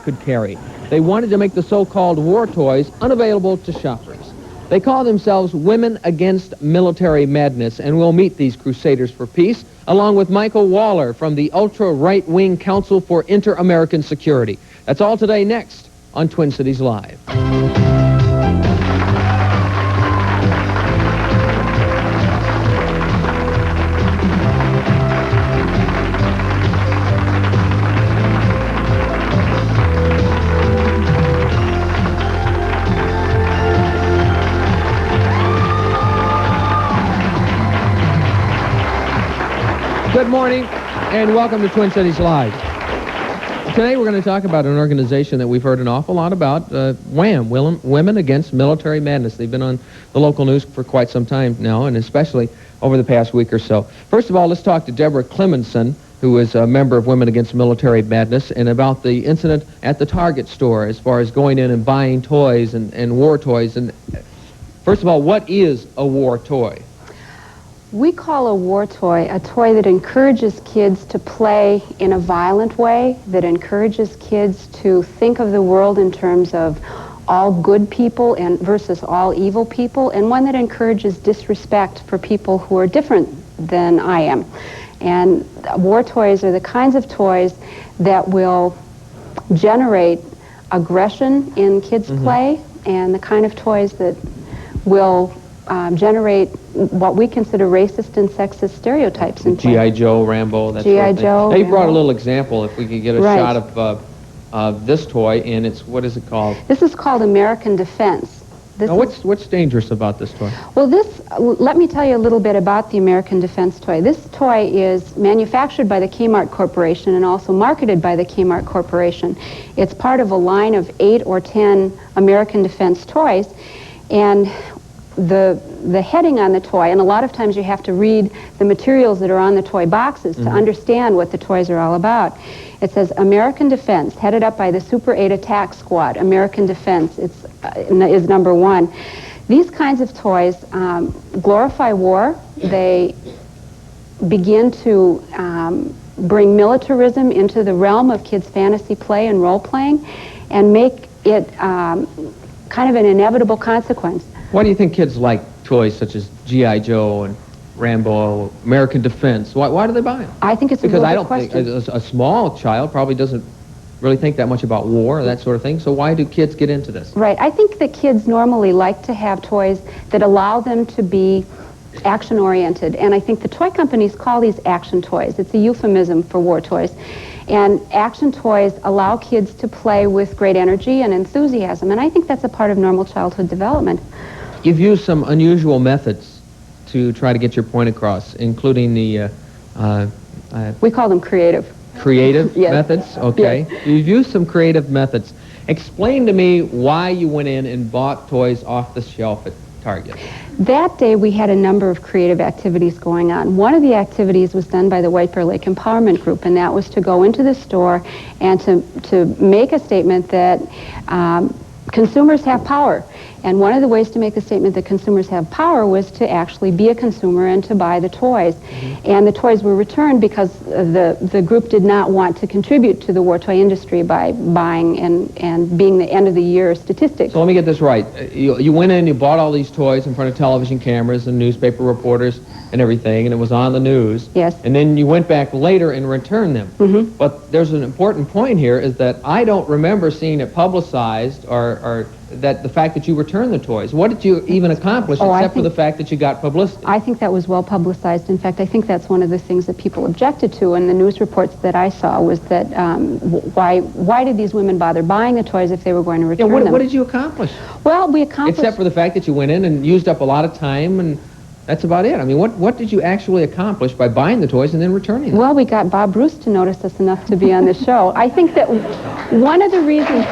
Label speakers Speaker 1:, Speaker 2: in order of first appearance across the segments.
Speaker 1: could carry. They wanted to make the so-called war toys unavailable to shoppers. They call themselves Women Against Military Madness, and we'll meet these crusaders for peace, along with Michael Waller from the ultra-right-wing Council for Inter-American Security. That's all today, next on Twin Cities Live. Good morning, and welcome to Twin Cities Live. Today we're going to talk about an organization that we've heard an awful lot about, WAMM, Women Against Military Madness. They've been on the local news for quite some time now, and especially over the past week or so. First of all, let's talk to Deborah Clemmensen, who is a member of Women Against Military Madness, and about the incident at the Target store as far as going in and buying toys and war toys. And first of all, what is a war toy?
Speaker 2: We call a war toy a toy that encourages kids to play in a violent way, that encourages kids to think of the world in terms of all good people and versus all evil people, and one that encourages disrespect for people who are different than I am. And war toys are the kinds of toys that will generate aggression in kids' play, and the kind of toys that will generate what we consider racist and sexist stereotypes in play.
Speaker 1: G.I. Joe, Rambo, that
Speaker 2: G.I.
Speaker 1: sort of thing.
Speaker 2: Joe,
Speaker 1: They brought a
Speaker 2: Rambo.
Speaker 1: little example, if we could get a shot of this toy, and it's, what is it called?
Speaker 2: This is called American Defense.
Speaker 1: Now, what's dangerous about this toy?
Speaker 2: Well, let me tell you a little bit about the American Defense toy. This toy is manufactured by the Kmart Corporation and also marketed by the Kmart Corporation. It's part of a line of 8 or 10 American Defense toys, and the heading on the toy, and a lot of times you have to read the materials that are on the toy boxes to understand what the toys are all about. It says American Defense, headed up by the Super 8 Attack Squad. American Defense is number 1. These kinds of toys glorify war. They begin to bring militarism into the realm of kids' fantasy play and role-playing, and make it kind of an inevitable consequence.
Speaker 1: Why do you think kids like toys such as G.I. Joe and Rambo, American Defense? Why do they buy them?
Speaker 2: I think it's a
Speaker 1: because
Speaker 2: really
Speaker 1: I
Speaker 2: good
Speaker 1: don't
Speaker 2: question.
Speaker 1: think a small child probably doesn't really think that much about war or that sort of thing. So why do kids get into this?
Speaker 2: Right. I think that kids normally like to have toys that allow them to be action-oriented, and I think the toy companies call these action toys. It's a euphemism for war toys. And action toys allow kids to play with great energy and enthusiasm, and I think that's a part of normal childhood development.
Speaker 1: You've used some unusual methods to try to get your point across, including the...
Speaker 2: we call them creative.
Speaker 1: Creative
Speaker 2: Yes.
Speaker 1: methods? Okay.
Speaker 2: Yes.
Speaker 1: You've used some creative methods. Explain to me why you went in and bought toys off the shelf at Target.
Speaker 2: That day we had a number of creative activities going on. One of the activities was done by the White Bear Lake Empowerment Group, and that was to go into the store and to make a statement that consumers have power. And one of the ways to make the statement that consumers have power was to actually be a consumer and to buy the toys. And the toys were returned because the group did not want to contribute to the war toy industry by buying and being the end of the year statistics.
Speaker 1: So let me get this right. You went in, you bought all these toys in front of television cameras and newspaper reporters and everything, and it was on the news.
Speaker 2: Yes.
Speaker 1: And then you went back later and returned them. But there's an important point here, is that I don't remember seeing it publicized or that the fact that you returned the toys. What did you even accomplish except for the fact that you got publicity?
Speaker 2: I think that was well publicized. In fact, I think that's one of the things that people objected to in the news reports that I saw, was that why did these women bother buying the toys if they were going to return them?
Speaker 1: What did you accomplish?
Speaker 2: Well, we accomplished...
Speaker 1: Except for the fact that you went in and used up a lot of time, and that's about it. I mean, what did you actually accomplish by buying the toys and then returning them?
Speaker 2: Well, we got Bob Bruce to notice us enough to be on the show. I think that one of the reasons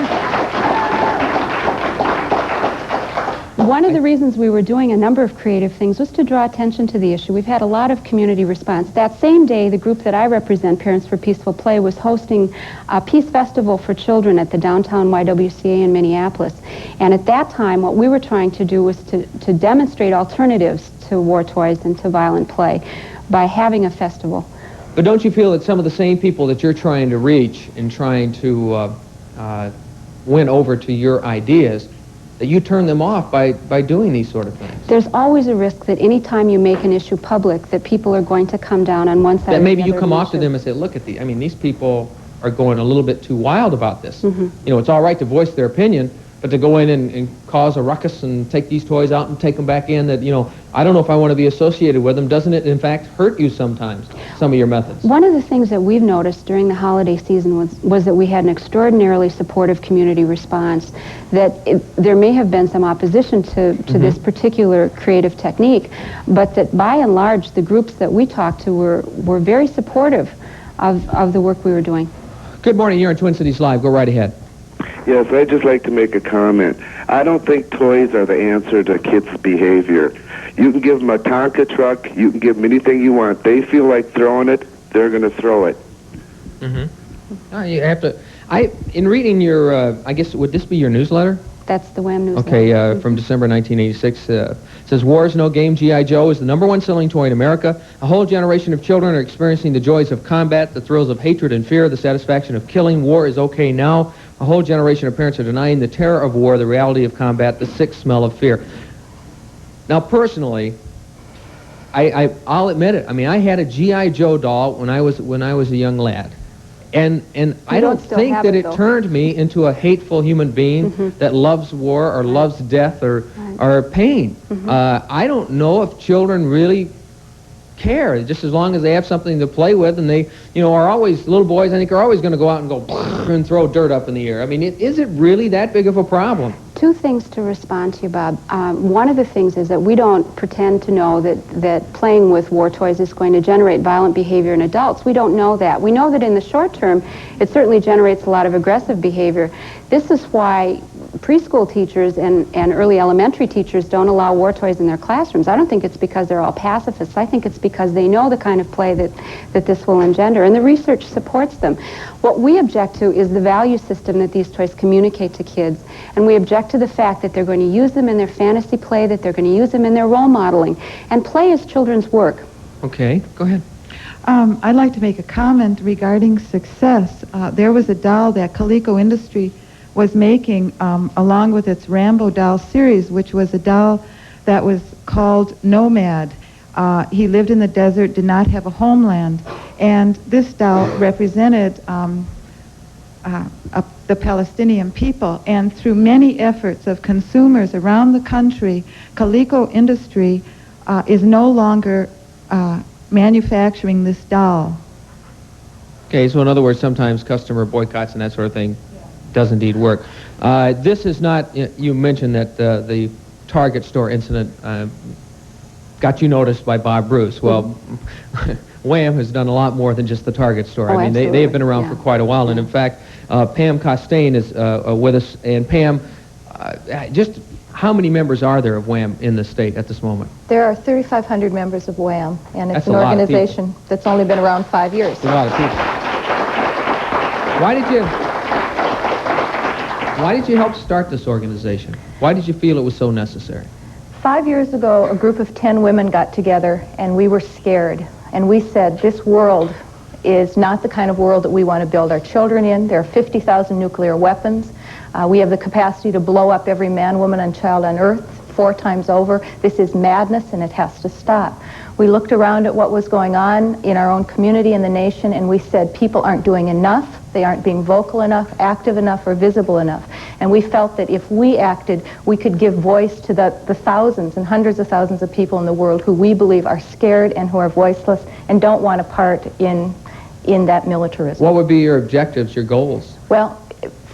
Speaker 2: we were doing a number of creative things was to draw attention to the issue. We've had a lot of community response. That same day, the group that I represent, Parents for Peaceful Play, was hosting a Peace Festival for Children at the downtown YWCA in Minneapolis. And at that time, what we were trying to do was to demonstrate alternatives to war toys and to violent play by having a festival.
Speaker 1: But don't you feel that some of the same people that you're trying to reach and trying to went over to your ideas, that you turn them off by doing these sort of things?
Speaker 2: There's always a risk that any time you make an issue public, that people are going to come down on one side or the other.
Speaker 1: That maybe you come off to them and say, look at I mean, these people are going a little bit too wild about this. You know, it's all right to voice their opinion, but to go in and cause a ruckus and take these toys out and take them back in, that, you know, I don't know if I want to be associated with them. Doesn't it, in fact, hurt you sometimes, some of your methods? One
Speaker 2: of the things that we've noticed during the holiday season was that we had an extraordinarily supportive community response, that there may have been some opposition to this particular creative technique, but that by and large, the groups that we talked to were very supportive of the work we were doing.
Speaker 1: Good morning. You're on Twin Cities Live. Go right ahead.
Speaker 3: Yes, I'd just like to make a comment. I don't think toys are the answer to kids' behavior. You can give them a Tonka truck, you can give them anything you want. They feel like throwing it, they're going to throw it.
Speaker 1: You have to... in reading your, I guess, would this be your newsletter?
Speaker 2: That's the WAMM newsletter.
Speaker 1: Okay, from December 1986. It says, War is no game. G.I. Joe is the #1 selling toy in America. A whole generation of children are experiencing the joys of combat, the thrills of hatred and fear, the satisfaction of killing. War is okay now. A whole generation of parents are denying the terror of war, the reality of combat, the sick smell of fear. Now, personally, I'll admit it. I mean, I had a G.I. Joe doll when I was a young lad. And I don't think that it turned me into a hateful human being that loves war or loves death or pain. I don't know if children really care, just as long as they have something to play with, and they, you know, are always, little boys, I think, are always going to go out and go and throw dirt up in the air. I mean, is it really that big of a problem?
Speaker 2: Two things to respond to you, Bob. One of the things is that we don't pretend to know that playing with war toys is going to generate violent behavior in adults. We don't know that. We know that in the short term, it certainly generates a lot of aggressive behavior. This is why preschool teachers and early elementary teachers don't allow war toys in their classrooms. I don't think it's because they're all pacifists. I think it's because they know the kind of play that this will engender, and the research supports them. What we object to is the value system that these toys communicate to kids, and we object to the fact that they're going to use them in their fantasy play, that they're going to use them in their role modeling, and play is children's work.
Speaker 1: Okay, go ahead.
Speaker 4: I'd like to make a comment regarding success. There was a doll that Coleco Industry was making along with its Rambo doll series, which was a doll that was called Nomad. He lived in the desert, did not have a homeland, and this doll represented the Palestinian people. And through many efforts of consumers around the country, Coleco Industry is no longer manufacturing this doll.
Speaker 1: Okay, so in other words, sometimes customer boycotts and that sort of thing does indeed work. This is not, you mentioned that the Target store incident got you noticed by Bob Bruce. Well, WAMM has done a lot more than just the Target store. I mean, they have been around for quite a while, and in fact, Pam Costain is with us. And Pam, just how many members are there of WAMM in the state at this moment?
Speaker 5: There are 3,500 members of WAMM, and it's
Speaker 1: That's
Speaker 5: an organization that's only been around 5 years.
Speaker 1: That's a lot of people. Why did you help start this organization? Why did you feel it was so necessary?
Speaker 5: 5 years ago, a group of 10 women got together, and we were scared. And we said, this world is not the kind of world that we want to build our children in. There are 50,000 nuclear weapons. We have the capacity to blow up every man, woman, and child on Earth 4 times over. This is madness, and it has to stop. We looked around at what was going on in our own community and the nation, and we said people aren't doing enough. They aren't being vocal enough, active enough, or visible enough. And we felt that if we acted, we could give voice to the thousands and hundreds of thousands of people in the world who we believe are scared and who are voiceless and don't want a part in that militarism.
Speaker 1: What would be your objectives, your goals?
Speaker 5: Well,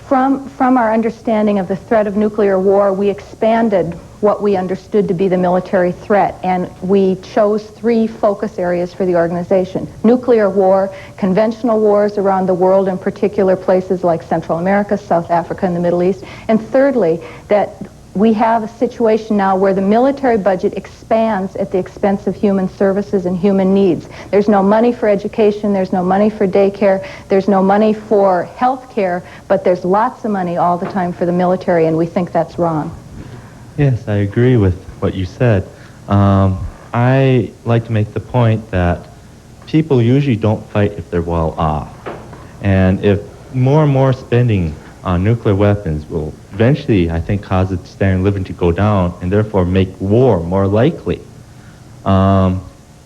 Speaker 5: from our understanding of the threat of nuclear war, we expanded what we understood to be the military threat, and we chose 3 focus areas for the organization: nuclear war, conventional wars around the world, in particular places like Central America, South Africa, and the Middle East, and thirdly, that we have a situation now where the military budget expands at the expense of human services and human needs. There's no money for education, there's no money for daycare, there's no money for health care, but there's lots of money all the time for the military, and we think that's wrong.
Speaker 6: Yes, I agree with what you said. I like to make the point that people usually don't fight if they're well off. And if more and more spending on nuclear weapons will eventually, I think, cause the standard of living to go down and therefore make war more likely.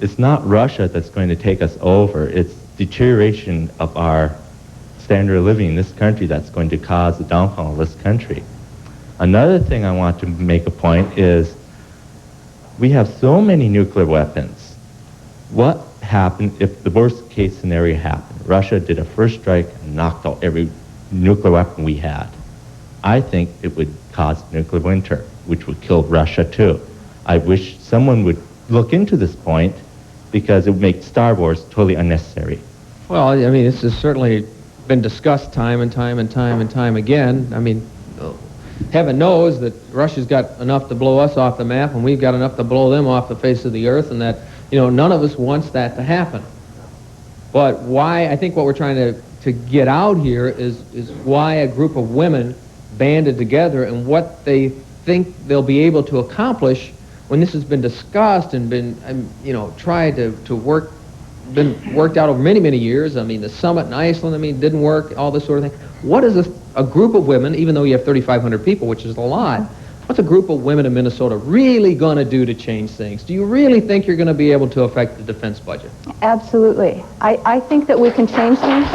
Speaker 6: It's not Russia that's going to take us over. It's deterioration of our standard of living in this country that's going to cause the downfall of this country. Another thing I want to make a point is we have so many nuclear weapons. What happened if the worst case scenario happened? Russia did a first strike and knocked out every nuclear weapon we had. I think it would cause nuclear winter, which would kill Russia too. I wish someone would look into this point because it would make Star Wars totally unnecessary.
Speaker 1: Well, I mean, this has certainly been discussed time and time and time and time again. I mean, heaven knows that Russia's got enough to blow us off the map, and we've got enough to blow them off the face of the earth, and that, you know, none of us wants that to happen. But why, I think what we're trying to get out here is why a group of women banded together and what they think they'll be able to accomplish when this has been discussed and been, you know, tried to work, been worked out over many, many years. I mean, the summit in Iceland, I mean, didn't work, all this sort of thing. What is a group of women, even though you have 3,500 people, which is a lot, what's a group of women in Minnesota really going to do to change things? Do you really think you're going to be able to affect the defense budget?
Speaker 5: Absolutely. I think that we can change things.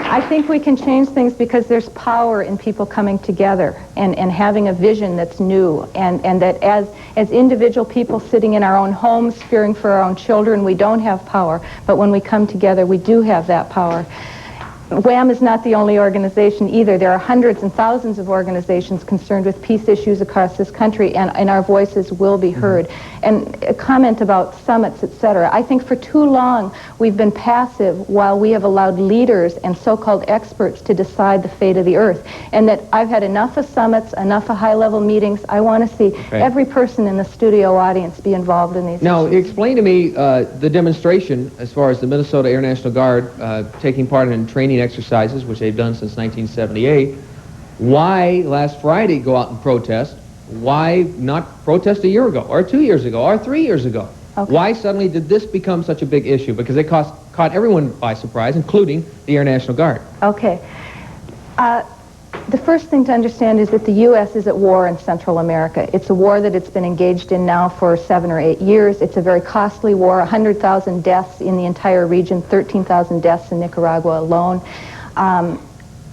Speaker 5: I think we can change things because there's power in people coming together and having a vision that's new, and that as individual people sitting in our own homes fearing for our own children, we don't have power, but when we come together we do have that power. WAMM is not the only organization either. There are hundreds and thousands of organizations concerned with peace issues across this country, and our voices will be heard. And a comment about summits, etc. I think for too long we've been passive while we have allowed leaders and so-called experts to decide the fate of the earth. And that I've had enough of summits, enough of high-level meetings. I want to see every person in the studio audience be involved in these
Speaker 1: Now,
Speaker 5: issues.
Speaker 1: explain to me the demonstration as far as the Minnesota Air National Guard taking part in training exercises, which they've done since 1978. Why last Friday go out and protest? Why not protest a year ago, or 2 years ago, or 3 years ago? Okay. Why suddenly did this become such a big issue? Because it caught everyone by surprise, including the Air National Guard.
Speaker 5: Okay. The first thing to understand is that the U.S. is at war in Central America. It's a war that it's been engaged in now for 7 or 8 years. It's a very costly war, 100,000 deaths in the entire region, 13,000 deaths in Nicaragua alone.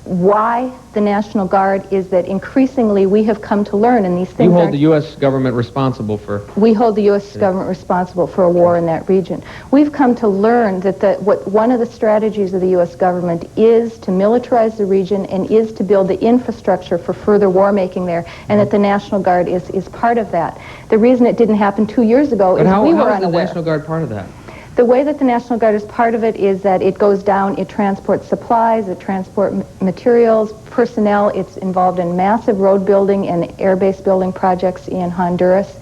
Speaker 5: Why the National Guard is that increasingly we have come to learn, and these things
Speaker 1: You hold the U.S. government responsible for...
Speaker 5: We hold the U.S. government responsible for a war in that region. We've come to learn that one of the strategies of the U.S. government is to militarize the region and is to build the infrastructure for further war making there, and that the National Guard is part of that. The reason it didn't happen 2 years ago is we were unaware.
Speaker 1: How is the National Guard part of that?
Speaker 5: The way that the National Guard is part of it is that it goes down, it transports supplies, it transports materials, personnel. It's involved in massive road building and air base building projects in Honduras.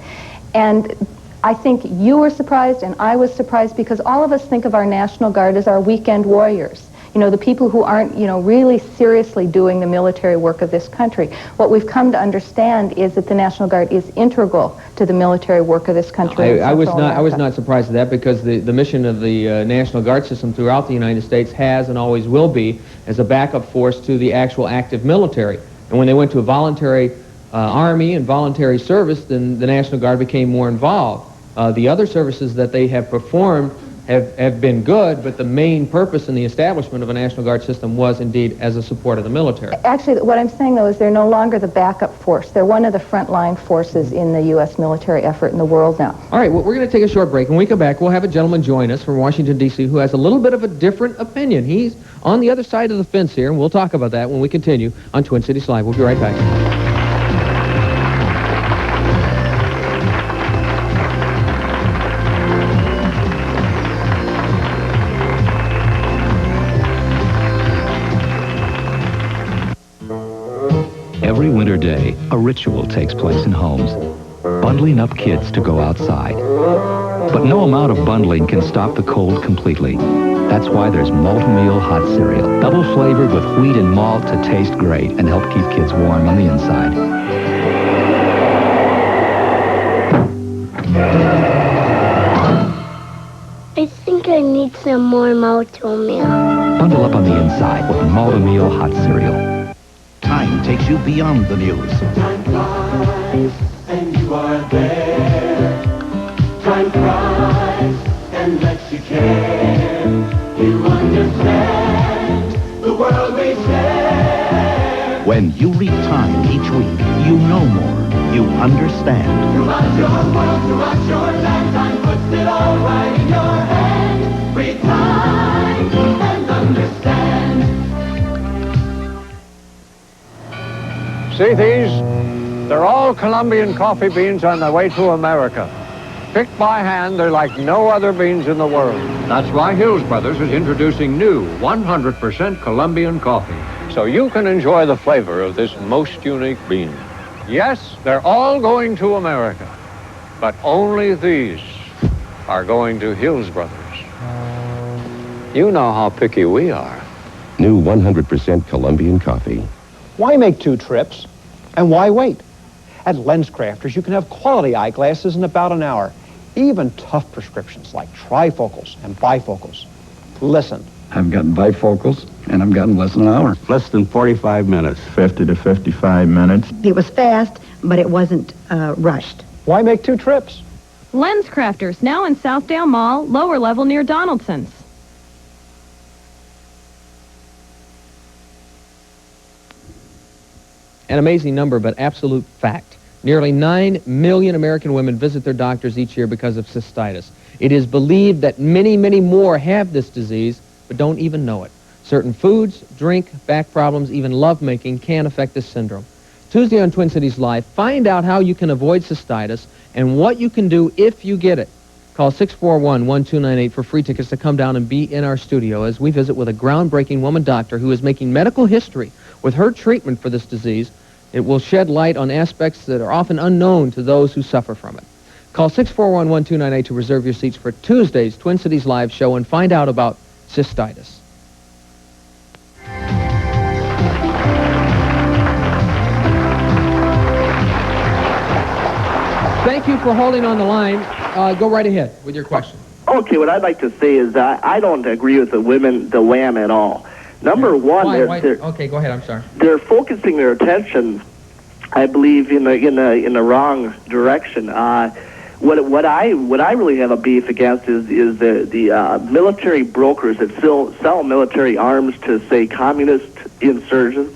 Speaker 5: And I think you were surprised and I was surprised because all of us think of our National Guard as our weekend warriors. You know, the people who aren't, you know, really seriously doing the military work of this country. What we've come to understand is that the National Guard is integral to the military work of this country.
Speaker 1: I was not surprised at that because the mission of the National Guard system throughout the United States has and always will be as a backup force to the actual active military. And when they went to a voluntary Army and voluntary service, then the National Guard became more involved. The other services that they have performed have been good, but the main purpose in the establishment of a National Guard system was indeed as a support of the military.
Speaker 5: Actually, what I'm saying, though, is they're no longer the backup force. They're one of the frontline forces in the U.S. military effort in the world now.
Speaker 1: All right, well, we're going to take a short break. When we come back, we'll have a gentleman join us from Washington, D.C., who has a little bit of a different opinion. He's on the other side of the fence here, and we'll talk about that when we continue on Twin Cities Live. We'll be right back.
Speaker 7: Every winter day, a ritual takes place in homes, bundling up kids to go outside. But no amount of bundling can stop the cold completely. That's why there's Malt-O-Meal hot cereal, double flavored with wheat and malt to taste great and help keep kids warm on the inside.
Speaker 8: I think I I need some more Malt-O-Meal.
Speaker 7: Bundle up on the inside with Malt-O-Meal hot cereal.
Speaker 9: Time takes you beyond the news.
Speaker 10: Time flies, and you are there. Time cries, and lets you care. You understand the world we share.
Speaker 9: When you read Time each week, you know more. You understand.
Speaker 10: Throughout your world, throughout your land, Time puts it all right in your hand. Read Time and understand.
Speaker 11: See these? They're all Colombian coffee beans on their way to America. Picked by hand, they're like no other beans in the world. That's why Hills Brothers is introducing new 100% Colombian coffee, so you can enjoy the flavor of this most unique bean. Yes, they're all going to America, but only these are going to Hills Brothers. You know how picky we are.
Speaker 12: New 100% Colombian coffee.
Speaker 13: Why make 2 trips? And why wait? At LensCrafters, you can have quality eyeglasses in about an hour. Even tough prescriptions like trifocals and bifocals. Listen.
Speaker 14: I've gotten bifocals, and I've gotten less than an hour.
Speaker 15: Less than 45 minutes. 50 to 55 minutes.
Speaker 16: It was fast, but it wasn't rushed.
Speaker 13: Why make 2 trips?
Speaker 17: LensCrafters, now in Southdale Mall, lower level near Donaldson's.
Speaker 1: An amazing number, but absolute fact. Nearly 9 million American women visit their doctors each year because of cystitis. It is believed that many, many more have this disease, but don't even know it. Certain foods, drink, back problems, even lovemaking can affect this syndrome. Tuesday on Twin Cities Live, find out how you can avoid cystitis and what you can do if you get it. Call 641-1298 for free tickets to come down and be in our studio as we visit with a groundbreaking woman doctor who is making medical history with her treatment for this disease. It will shed light on aspects that are often unknown to those who suffer from it. Call 641-1298 to reserve your seats for Tuesday's Twin Cities Live show and find out about cystitis. Thank you for holding on the line. Go right ahead with your question.
Speaker 18: Okay, what I'd like to say is I don't agree with the WAMM at all. Number one,
Speaker 1: okay, go ahead. I'm sorry.
Speaker 18: They're focusing their attention, I believe, in the wrong direction. What I really have a beef against is the military brokers that sell military arms to, say, communist insurgents,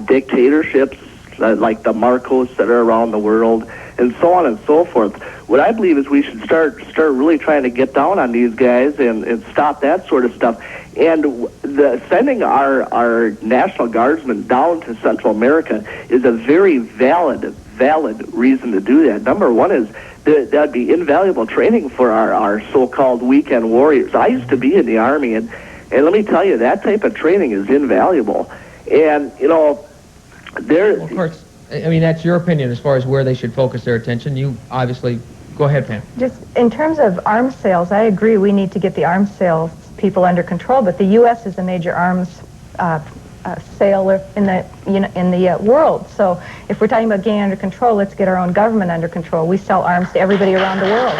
Speaker 18: dictatorships like the Marcos that are around the world, and so on and so forth. What I believe is we should start really trying to get down on these guys and stop that sort of stuff. And sending our National Guardsmen down to Central America is a very valid reason to do that. Number one is that'd be invaluable training for our so-called weekend warriors. I used to be in the Army, and let me tell you, that type of training is invaluable. And, you know,
Speaker 1: Well, of course, I mean, that's your opinion as far as where they should focus their attention. You obviously... Go ahead, Pam.
Speaker 5: Just in terms of arms sales, I agree we need to get the arms sales people under control, but the U.S. is a major arms sailor in the world. So if we're talking about getting under control, let's get our own government under control. We sell arms to everybody around the world.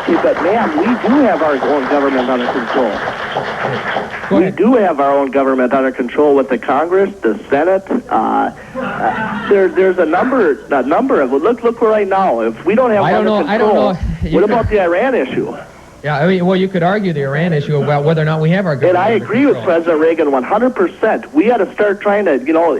Speaker 18: Okay, but ma'am, we do have our own government under control. We do have our own government under control with the Congress, the Senate. There's a number of look right now. If we don't have under control, what about the Iran issue?
Speaker 1: Yeah, I mean, well, you could argue the Iran issue about whether or not we have our government.
Speaker 18: And I agree with President Reagan 100%. We got to start trying to, you know,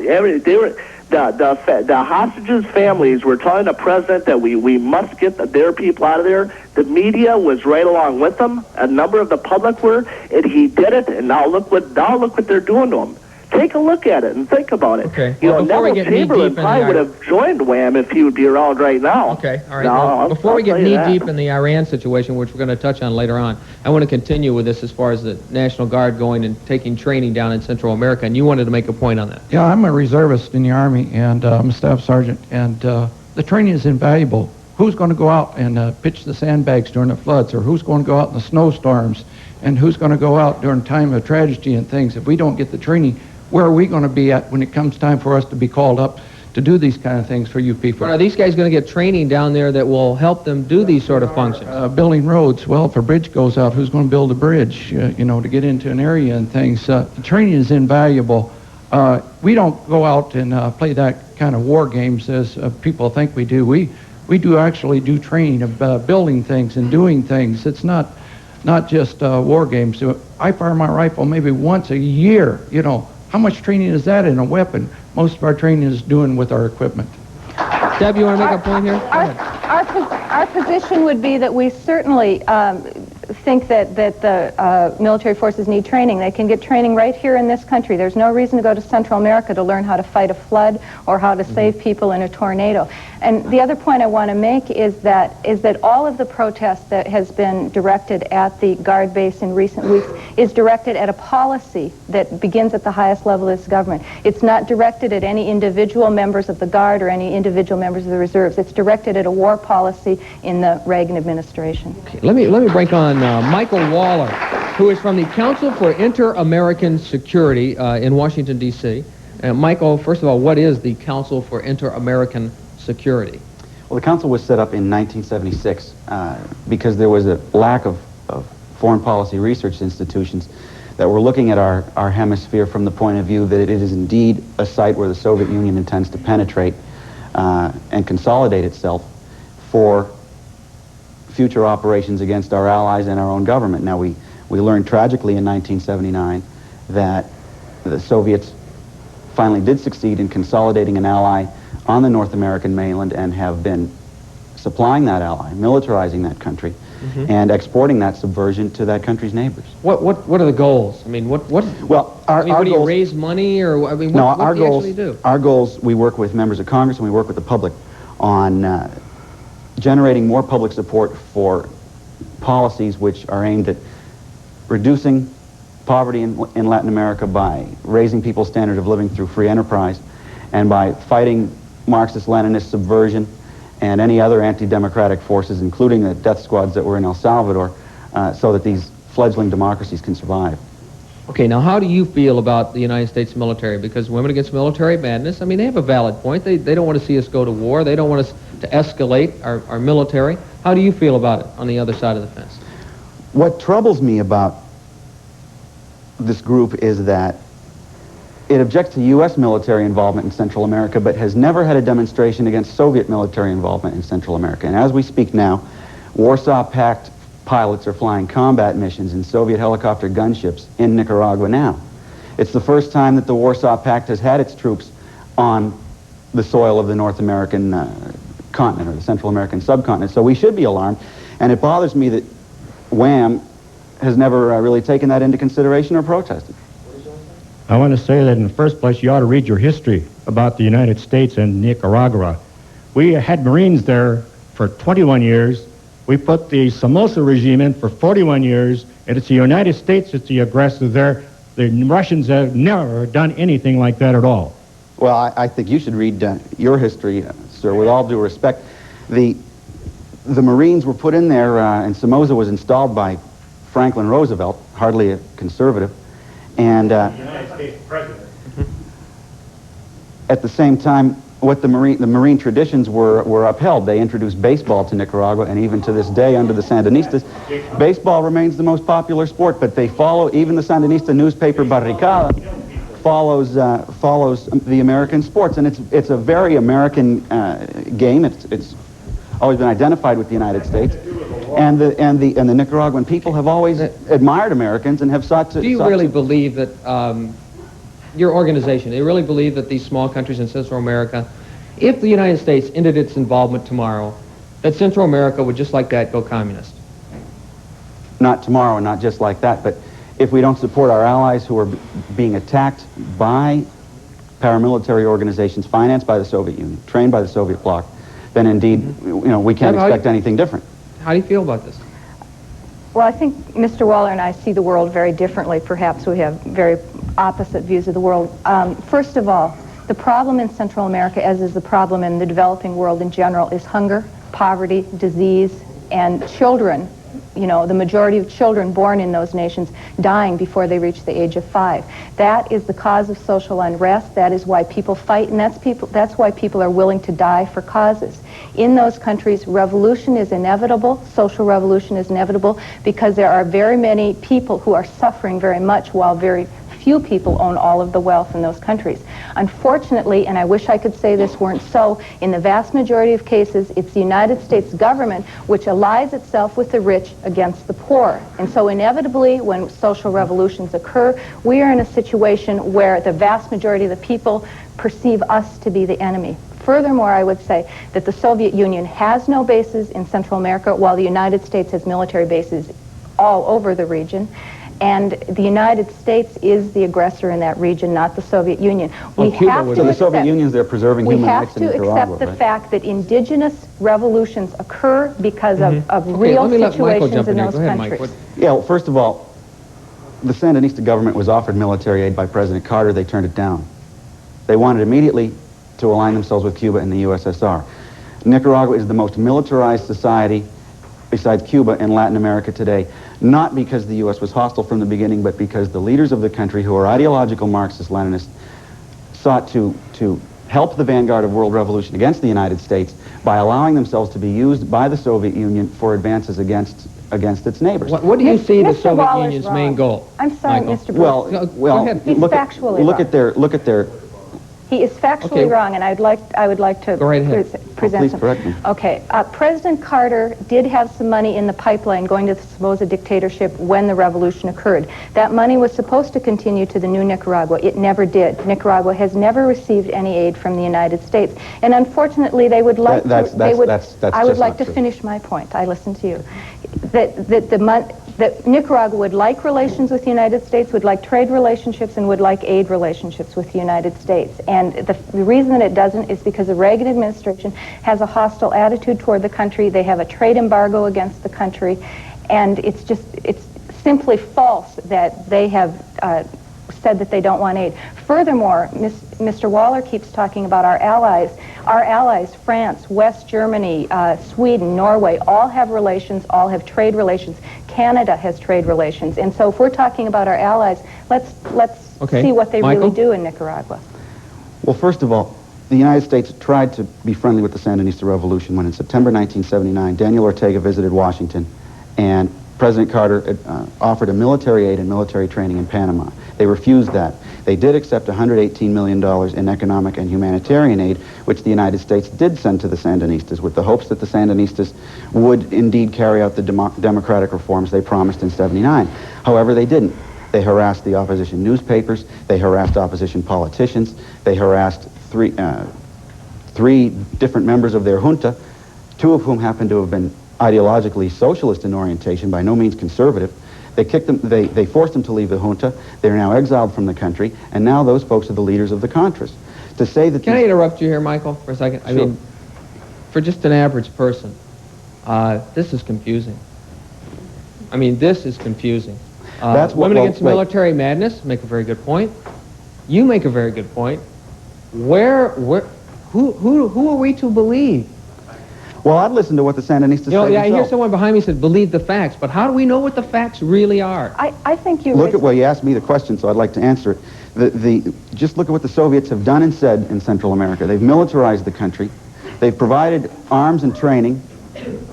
Speaker 18: the hostages' families were telling the president that we must get their people out of there. The media was right along with them. A number of the public were, and he did it. And now look what they're doing to him. Take a look at it and think about it.
Speaker 1: Okay.
Speaker 18: You know, Neville Chamberlain probably would have joined WAMM if he would be around right now.
Speaker 1: Okay, all right. Well, before we get knee-deep in the Iran situation, which we're going to touch on later on, I want to continue with this as far as the National Guard going and taking training down in Central America, and you wanted to make a point on that.
Speaker 19: Yeah, I'm a reservist in the Army, and I'm a staff sergeant, and the training is invaluable. Who's going to go out and pitch the sandbags during the floods, or who's going to go out in the snowstorms, and who's going to go out during time of tragedy and things? If we don't get the training, where are we going to be at when it comes time for us to be called up to do these kind of things for you people.
Speaker 1: But are these guys going to get training down there that will help them do these sort of functions?
Speaker 19: Building roads. Well, if a bridge goes out, who's going to build a bridge, you know, to get into an area and things? The training is invaluable. We don't go out and play that kind of war games as people think we do. We do actually do training of building things and doing things. It's not just war games. I fire my rifle maybe once a year. You know, how much training is that in a weapon? Most of our training is doing with our equipment.
Speaker 1: Deb, you want to make a point here?
Speaker 5: Our position would be that we certainly think that the military forces need training. They can get training right here in this country. There's no reason to go to Central America to learn how to fight a flood or how to save people in a tornado. And the other point I want to make is that all of the protest that has been directed at the Guard base in recent weeks is directed at a policy that begins at the highest level of this government. It's not directed at any individual members of the Guard or any individual members of the reserves. It's directed at a war policy in the Reagan administration.
Speaker 1: Okay, let me bring on Michael Waller, who is from the Council for Inter-American Security in Washington, D.C. Michael, first of all, what is the Council for Inter-American Security?
Speaker 20: Well, the Council was set up in 1976 because there was a lack of foreign policy research institutions that were looking at our hemisphere from the point of view that it is indeed a site where the Soviet Union intends to penetrate and consolidate itself for future operations against our allies and our own government. Now, we learned tragically in 1979 that the Soviets finally did succeed in consolidating an ally on the North American mainland and have been supplying that ally, militarizing that country, and exporting that subversion to that country's neighbors.
Speaker 1: What are the goals? I mean,
Speaker 20: Well, our
Speaker 1: what do you
Speaker 20: goals,
Speaker 1: raise money, or I mean,
Speaker 20: no,
Speaker 1: what
Speaker 20: our
Speaker 1: do you
Speaker 20: goals,
Speaker 1: actually do?
Speaker 20: Our goals, we work with members of Congress and we work with the public on generating more public support for policies which are aimed at reducing poverty in Latin America by raising people's standard of living through free enterprise and by fighting Marxist-Leninist subversion and any other anti-democratic forces, including the death squads that were in El Salvador, so that these fledgling democracies can survive.
Speaker 1: Okay, now how do you feel about the United States military? Because Women Against Military Madness, I mean, they have a valid point. They don't want to see us go to war. They don't want us to escalate our military. How do you feel about it on the other side of the fence?
Speaker 20: What troubles me about this group is that it objects to U.S. military involvement in Central America, but has never had a demonstration against Soviet military involvement in Central America. And as we speak now, Warsaw Pact pilots are flying combat missions in Soviet helicopter gunships in Nicaragua now. It's the first time that the Warsaw Pact has had its troops on the soil of the North American continent, or the Central American subcontinent. So we should be alarmed. And it bothers me that WAMM has never really taken that into consideration or protested.
Speaker 21: I want to say that in the first place, you ought to read your history about the United States and Nicaragua. We had Marines there for 21 years. We put the Somoza regime in for 41 years, and it's the United States that's the aggressor there. The Russians have never done anything like that at all.
Speaker 20: Well, I think you should read your history, sir, with all due respect. The Marines were put in there, and Somoza was installed by Franklin Roosevelt, hardly a conservative, and
Speaker 21: United States president.
Speaker 20: At the same time, what the Marine traditions were upheld. They introduced baseball to Nicaragua, and even to this day, under the Sandinistas, baseball remains the most popular sport. But they follow, even the Sandinista newspaper Barricada follows the American sports, and it's a very American game. It's always been identified with the United States, and the Nicaraguan people have always admired Americans and have sought to.
Speaker 1: Do you really believe that? Your organization, they really believe that these small countries in Central America, if the United States ended its involvement tomorrow, that Central America would just like that go communist?
Speaker 20: Not tomorrow, and not just like that, but if we don't support our allies who are being attacked by paramilitary organizations financed by the Soviet Union, trained by the Soviet bloc, then indeed, we can't expect anything different.
Speaker 1: How do you feel about this?
Speaker 5: Well, I think Mr. Waller and I see the world very differently. Perhaps we have very opposite views of the world. First of all, the problem in Central America, as is the problem in the developing world in general, is hunger, poverty, disease, and children, the majority of children born in those nations dying before they reach the age of 5. That is the cause of social unrest. That is why people fight, and that's why people are willing to die for causes. In those countries, revolution is inevitable, social revolution is inevitable, because there are very many people who are suffering very much while very few people own all of the wealth in those countries. Unfortunately, and I wish I could say this weren't so, in the vast majority of cases, it's the United States government which allies itself with the rich against the poor. And so inevitably, when social revolutions occur, we are in a situation where the vast majority of the people perceive us to be the enemy. Furthermore, I would say that the Soviet Union has no bases in Central America, while the United States has military bases all over the region. And the United States is the aggressor in that region, not the Soviet Union.
Speaker 20: So the Soviet Union's there preserving human rights in Nicaragua.
Speaker 5: We have to accept the fact that indigenous revolutions occur because of real situations in those countries.
Speaker 20: Yeah, well, first of all, the Sandinista government was offered military aid by President Carter. They turned it down. They wanted immediately to align themselves with Cuba and the USSR. Nicaragua is the most militarized society besides Cuba in Latin America today, not because the U.S. was hostile from the beginning, but because the leaders of the country, who are ideological Marxist-Leninists, sought to help the vanguard of world revolution against the United States by allowing themselves to be used by the Soviet Union for advances against its neighbors.
Speaker 1: What do you see the Soviet Union's main goal?
Speaker 5: I'm sorry,
Speaker 1: Michael.
Speaker 5: Mr. Bruce.
Speaker 20: Well,
Speaker 5: He's factually wrong.
Speaker 20: Look at their.
Speaker 5: He is factually wrong, and I would like to present some.
Speaker 20: Correct me.
Speaker 5: Okay, President Carter did have some money in the pipeline going to the Somoza dictatorship when the revolution occurred. That money was supposed to continue to the new Nicaragua. It never did. Nicaragua has never received any aid from the United States, and unfortunately, they would like I would like to finish my point. I listened to you. That Nicaragua would like relations with the United States, would like trade relationships, and would like aid relationships with the United States. And the reason that it doesn't is because the Reagan administration has a hostile attitude toward the country. They have a trade embargo against the country, and it's simply false that they have said that they don't want aid. Furthermore, Mr. Waller keeps talking about our allies. Our allies, France, West Germany, Sweden, Norway, all have relations, all have trade relations. Canada has trade relations. And so if we're talking about our allies, let's see what they really do in Nicaragua.
Speaker 20: Well, first of all, the United States tried to be friendly with the Sandinista revolution when in September 1979, Daniel Ortega visited Washington, and President Carter offered a military aid and military training in Panama. They refused that. They did accept $118 million in economic and humanitarian aid, which the United States did send to the Sandinistas, with the hopes that the Sandinistas would indeed carry out the democratic reforms they promised in '79. However, they didn't. They harassed the opposition newspapers. They harassed opposition politicians. They harassed three different members of their junta, two of whom happened to have been ideologically socialist in orientation, by no means conservative. They kicked them. They forced them to leave the junta. They're now exiled from the country, and now those folks are the leaders of the Contras. To say that.
Speaker 1: Can I interrupt you here, Michael, for a second?
Speaker 20: Sure.
Speaker 1: I mean, for just an average person, this is confusing. I mean, this is confusing. Women Against Military Madness make a very good point. You make a very good point. Who are we to believe?
Speaker 20: Well, I'd listen to what the Sandinistas say themselves.
Speaker 1: I hear someone behind me said, believe the facts, but how do we know what the facts really are?
Speaker 5: I think you
Speaker 20: well, you asked me the question, so I'd like to answer it. Just look at what the Soviets have done and said in Central America. They've militarized the country. They've provided arms and training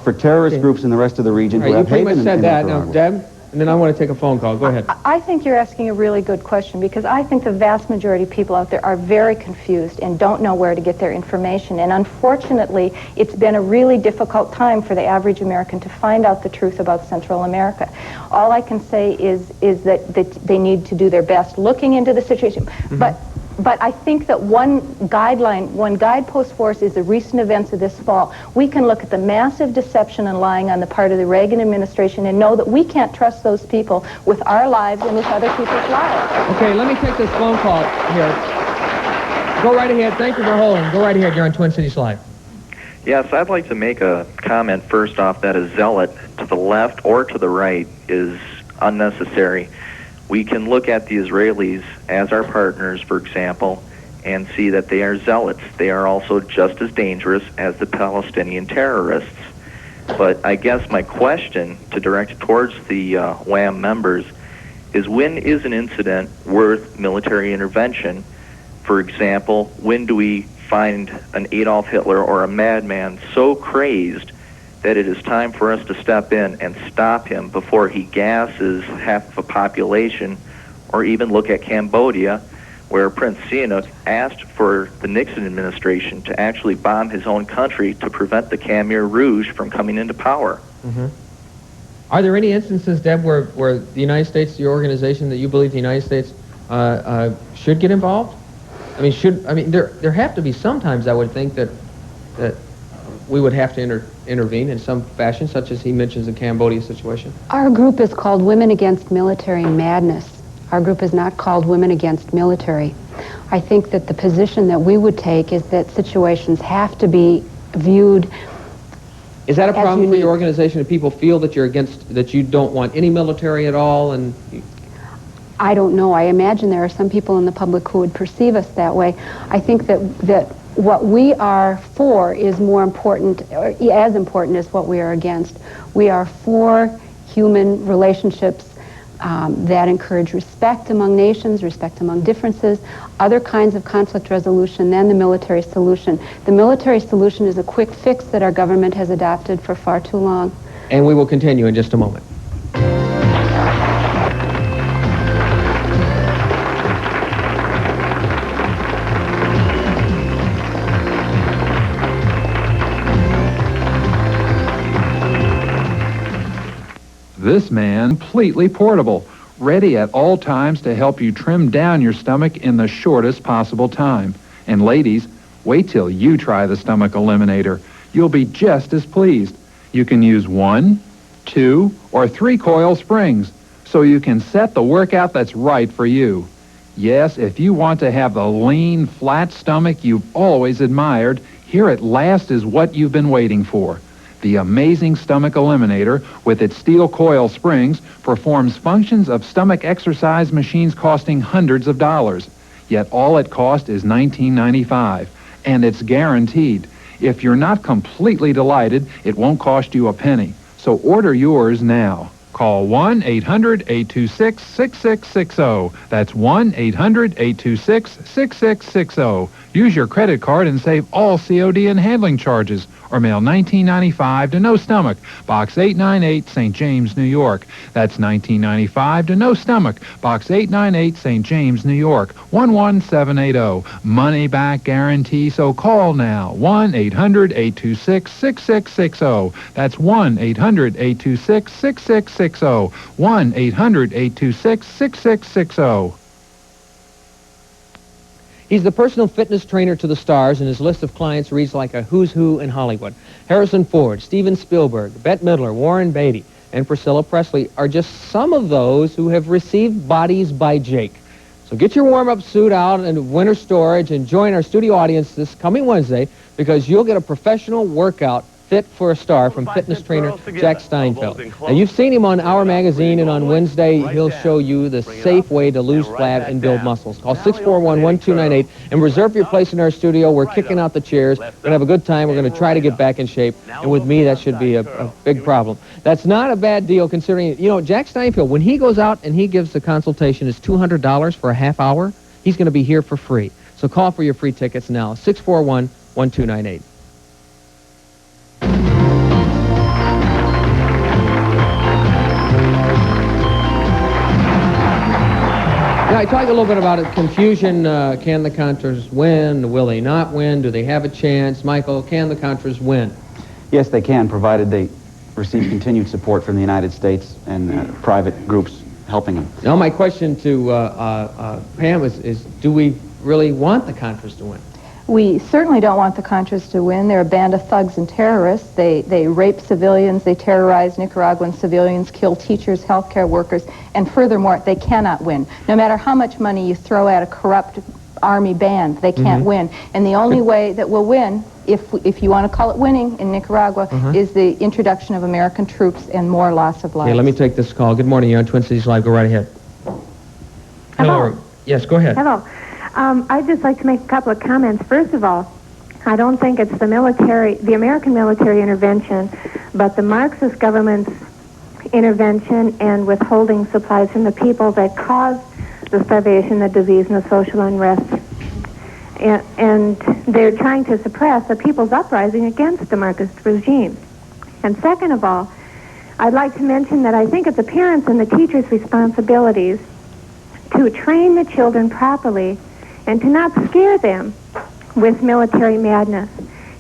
Speaker 20: for terrorist groups in the rest of the region who have haven in Nicaragua. You pretty much said that. Now, Deb? And then I want to take a phone call. Go ahead.
Speaker 5: I think you're asking a really good question, because I think the vast majority of people out there are very confused and don't know where to get their information. And unfortunately, it's been a really difficult time for the average American to find out the truth about Central America. All I can say is that they need to do their best looking into the situation. Mm-hmm. But I think that one guidepost for us is the recent events of this fall. We can look at the massive deception and lying on the part of the Reagan administration and know that we can't trust those people with our lives and with other people's lives.
Speaker 1: Okay, let me take this phone call here. Go right ahead. Thank you for holding. Go right ahead. You're on Twin Cities Live.
Speaker 3: Yes, I'd like to make a comment first off that a zealot to the left or to the right is unnecessary. We can look at the Israelis as our partners, for example, and see that they are zealots. They are also just as dangerous as the Palestinian terrorists. But I guess my question to direct it towards the WAMM members is, when is an incident worth military intervention? For example, when do we find an Adolf Hitler or a madman so crazed that it is time for us to step in and stop him before he gasses half of a population? Or even look at Cambodia, where Prince Sihanouk asked for the Nixon administration to actually bomb his own country to prevent the Khmer Rouge from coming into power.
Speaker 1: Mm-hmm. Are there any instances, Deb, where the United States, your organization, that you believe the United States should get involved? I mean, there have to be sometimes, I would think, that we would have to intervene in some fashion, such as he mentions the Cambodia situation.
Speaker 2: Our group is called Women Against Military Madness. Our group is not called Women Against Military. I think that the position that we would take is that situations have to be viewed.
Speaker 1: Is that a problem for your organization, that people feel that you're against, that you don't want any military at all? And
Speaker 2: I don't know. I imagine there are some people in the public who would perceive us that way. I think that what we are for is more important, or as important as what we are against. We are for human relationships that encourage respect among nations, respect among differences, other kinds of conflict resolution than the military solution. The military solution is a quick fix that our government has adopted for far too long.
Speaker 1: And we will continue in just a moment.
Speaker 22: This man, completely portable, ready at all times to help you trim down your stomach in the shortest possible time. And ladies, wait till you try the Stomach Eliminator. You'll be just as pleased. You can use 1, 2, or 3 coil springs, so you can set the workout that's right for you. Yes, if you want to have the lean, flat stomach you've always admired, here at last is what you've been waiting for. The amazing Stomach Eliminator, with its steel coil springs, performs functions of stomach exercise machines costing hundreds of dollars. Yet all it costs is $19.95, and it's guaranteed. If you're not completely delighted, it won't cost you a penny. So order yours now. Call 1-800-826-6660. That's 1-800-826-6660. Use your credit card and save all COD and handling charges. Or mail $19.95 to No Stomach, Box 898, St. James, New York. That's $19.95 to No Stomach, Box 898, St. James, New York, 11780. Money back guarantee, so call now. 1-800-826-6660. That's 1-800-826-6660. 1-800-826-6660.
Speaker 1: He's the personal fitness trainer to the stars, and his list of clients reads like a who's who in Hollywood. Harrison Ford, Steven Spielberg, Bette Midler, Warren Beatty, and Priscilla Presley are just some of those who have received Bodies by Jake. So get your warm-up suit out in winter storage and join our studio audience this coming Wednesday, because you'll get a professional workout fit for a star from fitness trainer Jack Steinfeld. Now, you've seen him on Our Magazine, and on Wednesday he'll show you the safe way to lose fat and build muscles. Call 641-1298 and reserve your place in our studio. We're kicking out the chairs. We're going to have a good time. We're going to try to get back in shape, and with me that should be a big problem. That's not a bad deal, considering, you know, Jack Steinfeld, when he goes out and he gives the consultation, it's $200 for a half hour. He's going to be here for free. So call for your free tickets now, 641-1298. Now, I talked a little bit about it, confusion. Can the Contras win? Will they not win? Do they have a chance? Michael, can the Contras win?
Speaker 20: Yes, they can, provided they receive continued support from the United States and private groups helping them.
Speaker 1: Now, my question to Pam is, do we really want the Contras to win?
Speaker 5: We certainly don't want the Contras to win. They're a band of thugs and terrorists. They rape civilians, they terrorize Nicaraguan civilians, kill teachers, healthcare workers, and furthermore, they cannot win. No matter how much money you throw at a corrupt army band, they can't win. And the only way that we'll win, if you want to call it winning in Nicaragua, is the introduction of American troops and more loss of lives.
Speaker 1: Okay, let me take this call. Good morning. You're on Twin Cities Live. Go right ahead.
Speaker 23: Hello.
Speaker 1: Yes, go ahead.
Speaker 23: Hello. I'd just like to make a couple of comments. First of all, I don't think it's the American military intervention, but the Marxist government's intervention and withholding supplies from the people that caused the starvation, the disease, and the social unrest. And they're trying to suppress the people's uprising against the Marxist regime. And second of all, I'd like to mention that I think it's the parents' and the teachers' responsibilities to train the children properly and to not scare them with military madness.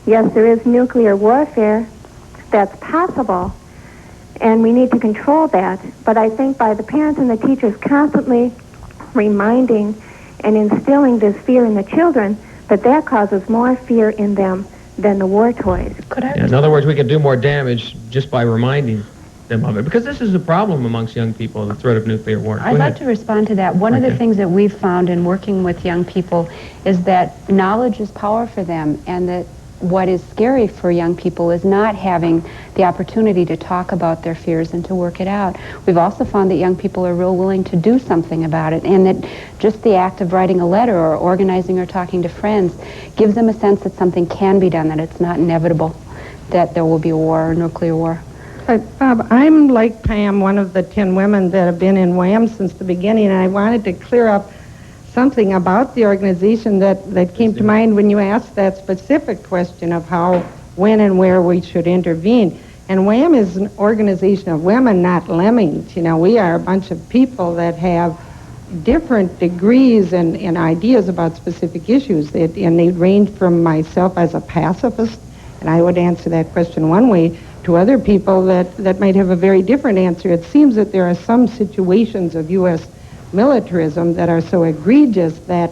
Speaker 23: Yes, there is nuclear warfare. That's possible, and we need to control that. But I think by the parents and the teachers constantly reminding and instilling this fear in the children, that causes more fear in them than the war toys.
Speaker 1: In other words, we could do more damage just by reminding them of it, because this is a problem amongst young people, the threat of nuclear war.
Speaker 2: I'd like to respond to that. One of the things that we've found in working with young people is that knowledge is power for them, and that what is scary for young people is not having the opportunity to talk about their fears and to work it out. We've also found that young people are real willing to do something about it, and that just the act of writing a letter or organizing or talking to friends gives them a sense that something can be done, that it's not inevitable that there will be a war or nuclear war.
Speaker 4: Bob, I'm like Pam, one of the 10 women that have been in WAMM since the beginning, and I wanted to clear up something about the organization that came to mind when you asked that specific question of how, when, and where we should intervene. And WAMM is an organization of women, not lemmings. You know, we are a bunch of people that have different degrees and ideas about specific issues. And they range from myself as a pacifist, and I would answer that question one way, to other people that might have a very different answer. It seems that there are some situations of U.S. militarism that are so egregious that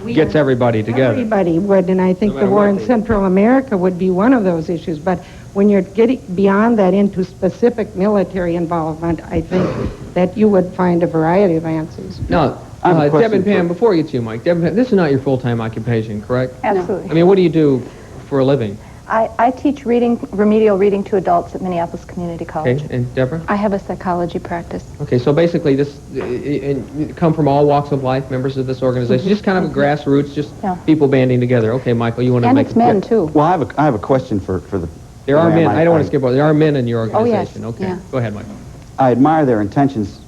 Speaker 1: gets everybody together.
Speaker 4: Everybody would, and I think the war in Central America would be one of those issues. But when you're getting beyond that into specific military involvement, I think that you would find a variety of answers.
Speaker 1: Now, Deb and Pam, before you get to you, Mike, Deb and Pam, this is not your full-time occupation, correct?
Speaker 5: Absolutely.
Speaker 1: I mean, what do you do for a living?
Speaker 5: I teach remedial reading to adults at Minneapolis Community College.
Speaker 1: Okay, and Deborah?
Speaker 2: I have a psychology practice.
Speaker 1: Okay, so basically this, you come from all walks of life, members of this organization, just kind of a grassroots, just people banding together. Okay, Michael, you want to make...
Speaker 2: And it's men, too.
Speaker 20: Well, I have a question for the...
Speaker 1: There are men, I don't want to skip over, there are men in your organization.
Speaker 2: Oh, yes.
Speaker 1: Okay,
Speaker 2: Yeah.
Speaker 1: Go ahead, Michael.
Speaker 20: I admire their intentions,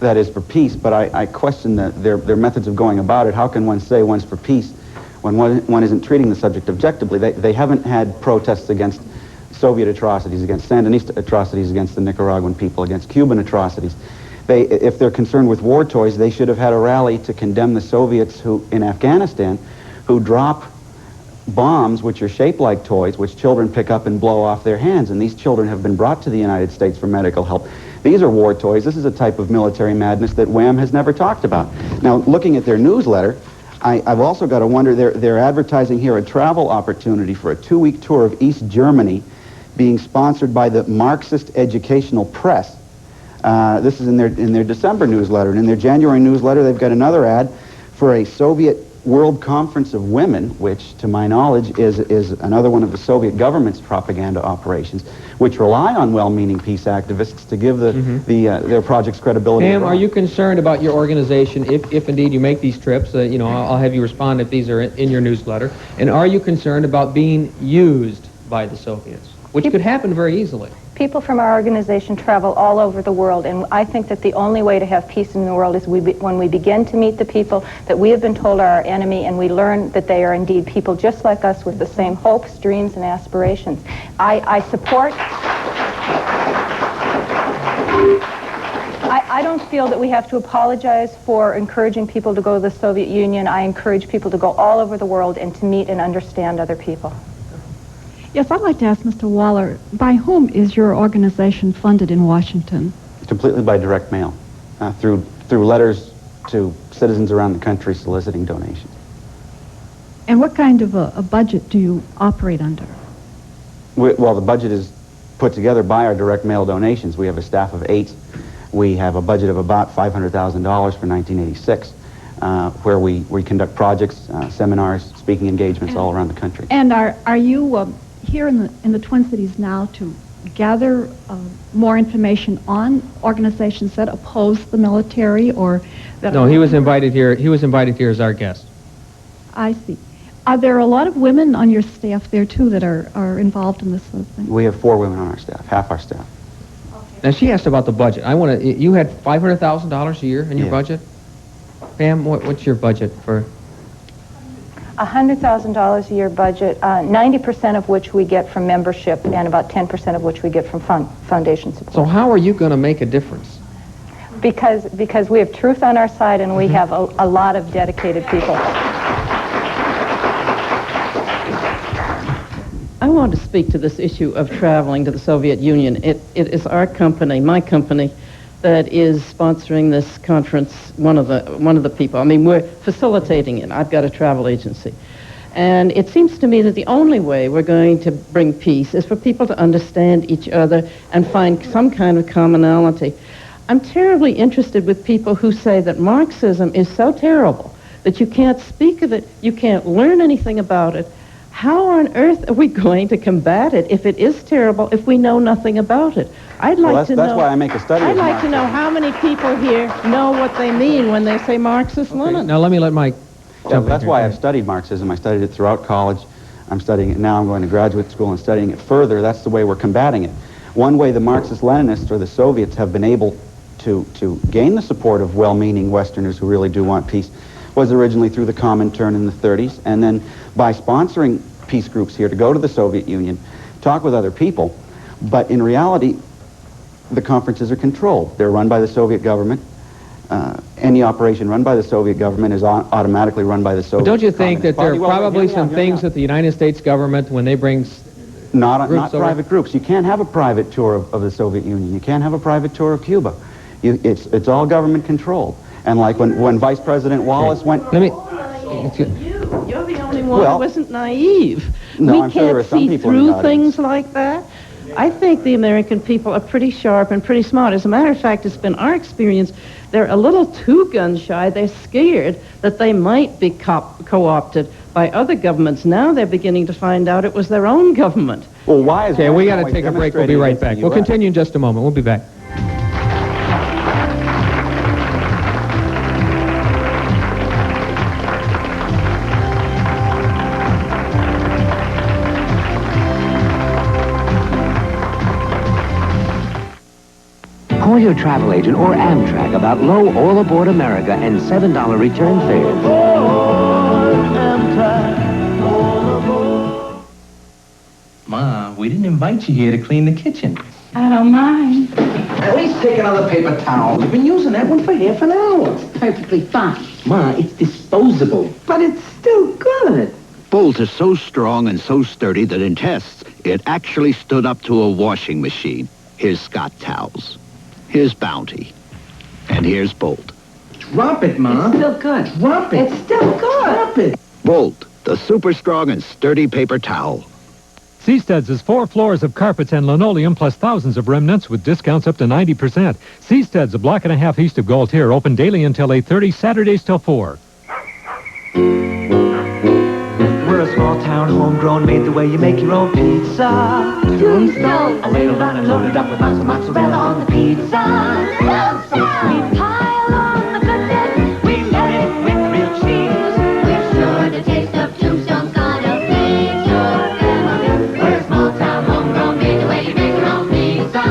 Speaker 20: that is, for peace, but I question their methods of going about it. How can one say one's for peace when one isn't treating the subject objectively? They haven't had protests against Soviet atrocities, against Sandinista atrocities, against the Nicaraguan people, against Cuban atrocities. If they're concerned with war toys, they should have had a rally to condemn the Soviets in Afghanistan who drop bombs which are shaped like toys, which children pick up and blow off their hands. And these children have been brought to the United States for medical help. These are war toys. This is a type of military madness that WAMM has never talked about. Now, looking at their newsletter, I've also got to wonder, they're advertising here a travel opportunity for a 2-week tour of East Germany being sponsored by the Marxist Educational Press. This is in their December newsletter. And in their January newsletter, they've got another ad for a Soviet World Conference of Women, which, to my knowledge, is another one of the Soviet government's propaganda operations, which rely on well-meaning peace activists to give their project's credibility.
Speaker 1: Pam, are you concerned about your organization if indeed you make these trips? You know, I'll have you respond if these are in your newsletter. And are you concerned about being used by the Soviets, which could happen very easily?
Speaker 5: People from our organization travel all over the world, and I think that the only way to have peace in the world is when we begin to meet the people that we have been told are our enemy, and we learn that they are indeed people just like us with the same hopes, dreams, and aspirations. I support... I don't feel that we have to apologize for encouraging people to go to the Soviet Union. I encourage people to go all over the world and to meet and understand other people.
Speaker 6: Yes, I'd like to ask Mr. Waller, by whom is your organization funded in Washington?
Speaker 20: Completely by direct mail, through letters to citizens around the country soliciting donations.
Speaker 6: And what kind of a budget do you operate under?
Speaker 20: Well, the budget is put together by our direct mail donations. We have a staff of 8. We have a budget of about $500,000 for 1986. Where we conduct projects, seminars, speaking engagements all around the country.
Speaker 6: And are you here in the Twin Cities now to gather more information on organizations that oppose the military or that...
Speaker 1: No, he was invited here. He was invited here as our guest.
Speaker 6: I see. Are there a lot of women on your staff there, too, that are involved in this sort of thing?
Speaker 20: We have 4 women on our staff, half our staff.
Speaker 1: Now, she asked about the budget. You had $500,000 a year in your
Speaker 20: Yeah.
Speaker 1: budget? Pam, what's your budget for?
Speaker 5: $100,000 a year budget, 90% of which we get from membership and about 10% of which we get from foundation support.
Speaker 1: So how are you going to make a difference?
Speaker 5: Because we have truth on our side and we have a lot of dedicated people.
Speaker 7: I want to speak to this issue of traveling to the Soviet Union. It is our company, my company, that is sponsoring this conference. One of the people. I mean, we're facilitating it. I've got a travel agency, and it seems to me that the only way we're going to bring peace is for people to understand each other and find some kind of commonality. I'm terribly interested with people who say that Marxism is so terrible that you can't speak of it, you can't learn anything about it. How on earth are we going to combat it if it is terrible, if we know nothing about it? I'd like to know.
Speaker 20: That's why I make a study
Speaker 7: I'd
Speaker 20: of
Speaker 7: like to know how many people here know what they mean when they say Marxist-Lenin.
Speaker 1: Now let me let Mike jump in
Speaker 20: That's
Speaker 1: here.
Speaker 20: why I've studied Marxism. I studied it throughout college. I'm studying it now. I'm going to graduate school and studying it further. That's the way we're combating it. One way the Marxist-Leninists or the Soviets have been able to gain the support of well-meaning Westerners who really do want peace was originally through the Comintern in the 30s, and then by sponsoring peace groups here to go to the Soviet Union, talk with other people. But in reality, the conferences are controlled. They're run by the Soviet government. Any operation run by the Soviet government is automatically run by the Soviet
Speaker 1: But don't you think that there are
Speaker 20: Well,
Speaker 1: probably some things that the United States government, when they bring
Speaker 20: not
Speaker 1: groups over-
Speaker 20: private groups. You can't have a private tour of the Soviet Union. You can't have a private tour of Cuba. It's all government controlled. And like when Vice President Wallace went...
Speaker 1: Let me...
Speaker 7: You're the only one who isn't naive.
Speaker 20: No,
Speaker 7: we
Speaker 20: I'm sure there are
Speaker 7: can't
Speaker 20: some
Speaker 7: see
Speaker 20: people in the
Speaker 7: through
Speaker 20: audience.
Speaker 7: things like that. I think the American people are pretty sharp and pretty smart. As a matter of fact, it's been our experience, they're a little too gun-shy. They're scared that they might be co-opted by other governments. Now they're beginning to find out it was their own government.
Speaker 20: Well, why is
Speaker 1: Okay, we got to take a break. We'll be right back. We'll continue in just a moment. We'll be back.
Speaker 8: Call your travel agent or Amtrak about low All Aboard America and $7 return fare.
Speaker 9: Ma, we didn't invite you here to clean the kitchen.
Speaker 24: I don't mind.
Speaker 9: At least take another paper towel. We've been using that one for half an hour.
Speaker 24: It's perfectly fine.
Speaker 9: Ma, it's disposable.
Speaker 24: But it's still good.
Speaker 25: Bolt is so strong and so sturdy that in tests, it actually stood up to a washing machine. Here's Scott Towels. Here's Bounty. And here's Bolt.
Speaker 9: Drop it, Ma.
Speaker 24: It's still good.
Speaker 9: Drop it.
Speaker 24: It's still good.
Speaker 9: Drop it.
Speaker 25: Bolt, the super strong and sturdy paper towel.
Speaker 26: Seastead's is 4 floors of carpets and linoleum plus thousands of remnants with discounts up to 90%. Seastead's, a block and a half east of Gaultier, open daily until 8:30, Saturdays till 4.
Speaker 27: We're a small town, homegrown, made the way you make your own pizza.
Speaker 10: Tombstone.
Speaker 27: Ladled on and loaded up with lots of mozzarella on the pizza.
Speaker 10: We pile on the goodness. We load it with real cheese. We're sure the taste of Tombstone's gonna feed your family. We're a small town, homegrown, made the way you make your own pizza.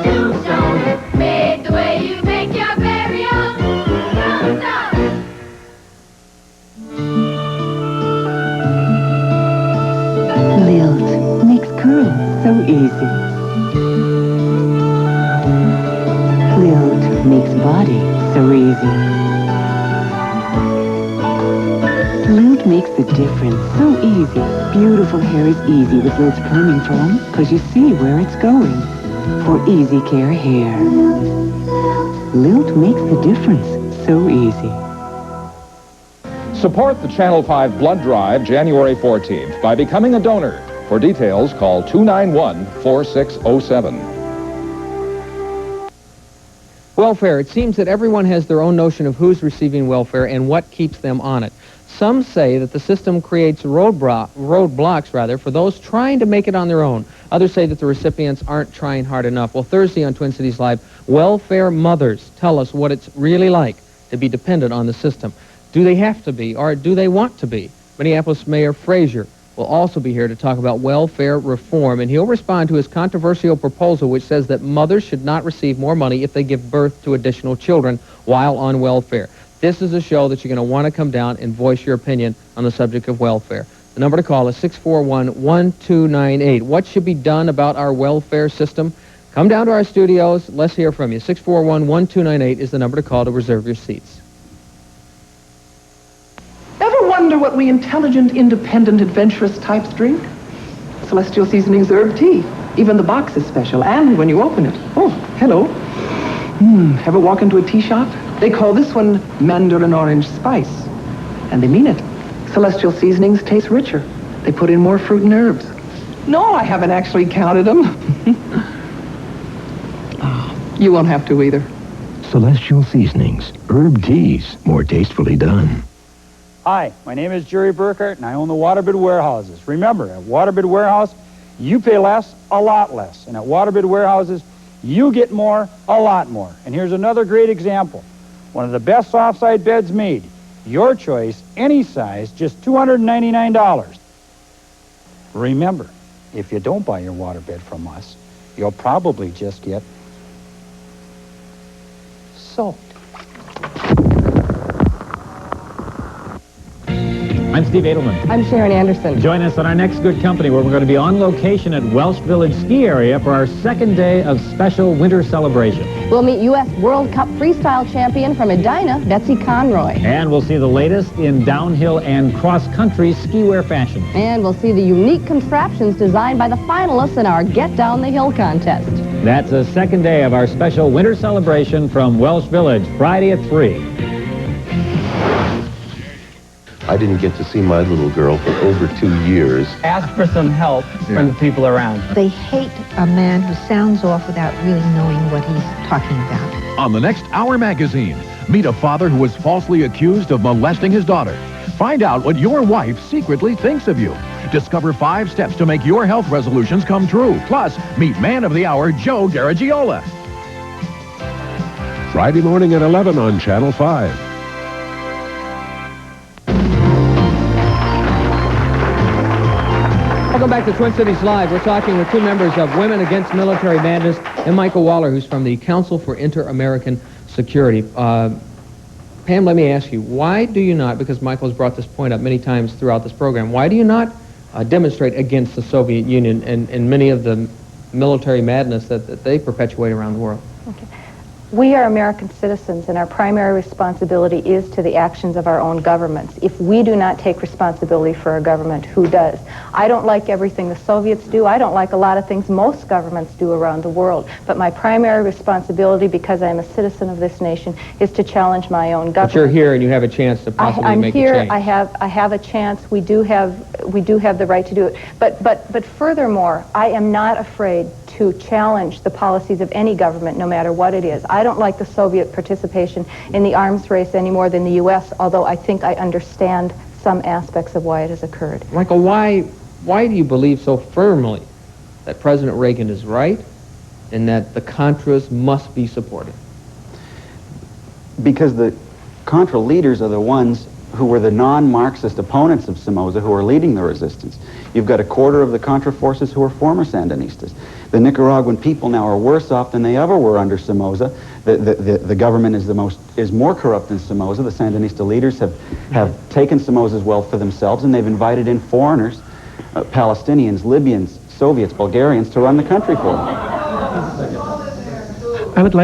Speaker 10: Tombstone, made the way you make your very own. Tombstone.
Speaker 28: Lilt makes curls so easy. Lilt makes body so easy. Lilt makes the difference so easy. Beautiful hair is easy with Lilt's perming foam because you see where it's going. For easy care hair. Lilt makes the difference so easy.
Speaker 29: Support the Channel 5 Blood Drive January 14th by becoming a donor. For details, call 291-4607.
Speaker 1: Welfare. It seems that everyone has their own notion of who's receiving welfare and what keeps them on it. Some say that the system creates roadblocks for those trying to make it on their own. Others say that the recipients aren't trying hard enough. Well, Thursday on Twin Cities Live, welfare mothers tell us what it's really like to be dependent on the system. Do they have to be, or do they want to be? Minneapolis Mayor Frazier will also be here to talk about welfare reform, and he'll respond to his controversial proposal which says that mothers should not receive more money if they give birth to additional children while on welfare. This is a show that you're going to want to come down and voice your opinion on the subject of welfare. The number to call is 641-1298. What should be done about our welfare system? Come down to our studios. Let's hear from you. 641-1298 is the number to call to reserve your seats.
Speaker 11: Ever wonder what we intelligent, independent, adventurous types drink? Celestial Seasonings herb tea. Even the box is special, and when you open it, oh, hello. Ever walk into a tea shop? They call this one Mandarin Orange Spice. And they mean it. Celestial Seasonings taste richer. They put in more fruit and herbs. No, I haven't actually counted them. You won't have to either.
Speaker 12: Celestial Seasonings, herb teas, more tastefully done.
Speaker 13: Hi, my name is Jerry Burkhardt, and I own the Waterbid Warehouses. Remember, at Waterbid Warehouse, you pay less, a lot less. And at Waterbid Warehouses, you get more, a lot more. And here's another great example. One of the best offside beds made. Your choice, any size, just $299. Remember, if you don't buy your waterbed from us, you'll probably just get soaked.
Speaker 14: I'm Steve Edelman.
Speaker 15: I'm Sharon Anderson.
Speaker 14: Join us on our next Good Company, where we're going to be on location at Welsh Village Ski Area for our second day of special winter celebration.
Speaker 15: We'll meet U.S. World Cup freestyle champion from Edina, Betsy Conroy.
Speaker 14: And we'll see the latest in downhill and cross-country ski wear fashion.
Speaker 15: And we'll see the unique contraptions designed by the finalists in our Get Down the Hill contest.
Speaker 14: That's the second day of our special winter celebration from Welsh Village, Friday at 3.
Speaker 16: I didn't get to see my little girl for over 2 years.
Speaker 17: Ask for some help from the people around.
Speaker 18: They hate a man who sounds off without really knowing what he's talking about.
Speaker 19: On the next Hour magazine, meet a father who was falsely accused of molesting his daughter. Find out what your wife secretly thinks of you. Discover 5 steps to make your health resolutions come true. Plus, meet Man of the Hour Joe Garagiola.
Speaker 16: Friday morning at 11 on Channel 5.
Speaker 1: Welcome back to Twin Cities Live. We're talking with 2 members of Women Against Military Madness and Michael Waller, who's from the Council for Inter-American Security. Pam, let me ask you, why do you not, because Michael's brought this point up many times throughout this program, why do you not demonstrate against the Soviet Union and many of the military madness that they perpetuate around the world?
Speaker 5: Okay. We are American citizens, and our primary responsibility is to the actions of our own governments. If we do not take responsibility for our government, who does? I don't like everything the Soviets do. I don't like a lot of things most governments do around the world. But my primary responsibility, because I'm a citizen of this nation, is to challenge my own government.
Speaker 1: But you're here and you have a chance to possibly make a change.
Speaker 5: I'm here. I have a chance. We do have the right to do it. But furthermore, I am not afraid to challenge the policies of any government, no matter what it is. I don't like the Soviet participation in the arms race any more than the U.S., although I think I understand some aspects of why it has occurred.
Speaker 1: Michael, why do you believe so firmly that President Reagan is right and that the Contras must be supported?
Speaker 20: Because the Contra leaders are the ones who were the non-Marxist opponents of Somoza who are leading the resistance. You've got a quarter of the Contra forces who are former Sandinistas. The Nicaraguan people now are worse off than they ever were under Somoza. The government is more corrupt than Somoza. The Sandinista leaders have taken Somoza's wealth for themselves, and they've invited in foreigners, Palestinians, Libyans, Soviets, Bulgarians, to run the country for them.
Speaker 30: I would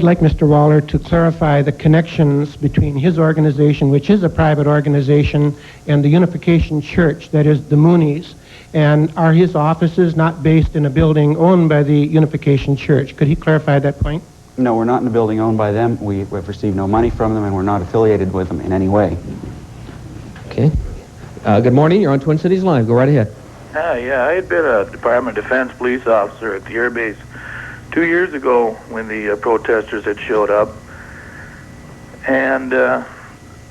Speaker 30: like Mr. Waller to clarify the connections between his organization, which is a private organization, and the Unification Church, that is the Moonies. And are his offices not based in a building owned by the Unification Church? Could he clarify that point?
Speaker 20: No, we're not in a building owned by them. We've received no money from them, and we're not affiliated with them in any way.
Speaker 1: Okay. Good morning. You're on Twin Cities Live. Go right ahead.
Speaker 31: Yeah, I had been a Department of Defense police officer at the Air Base 2 years ago when the protesters had showed up. And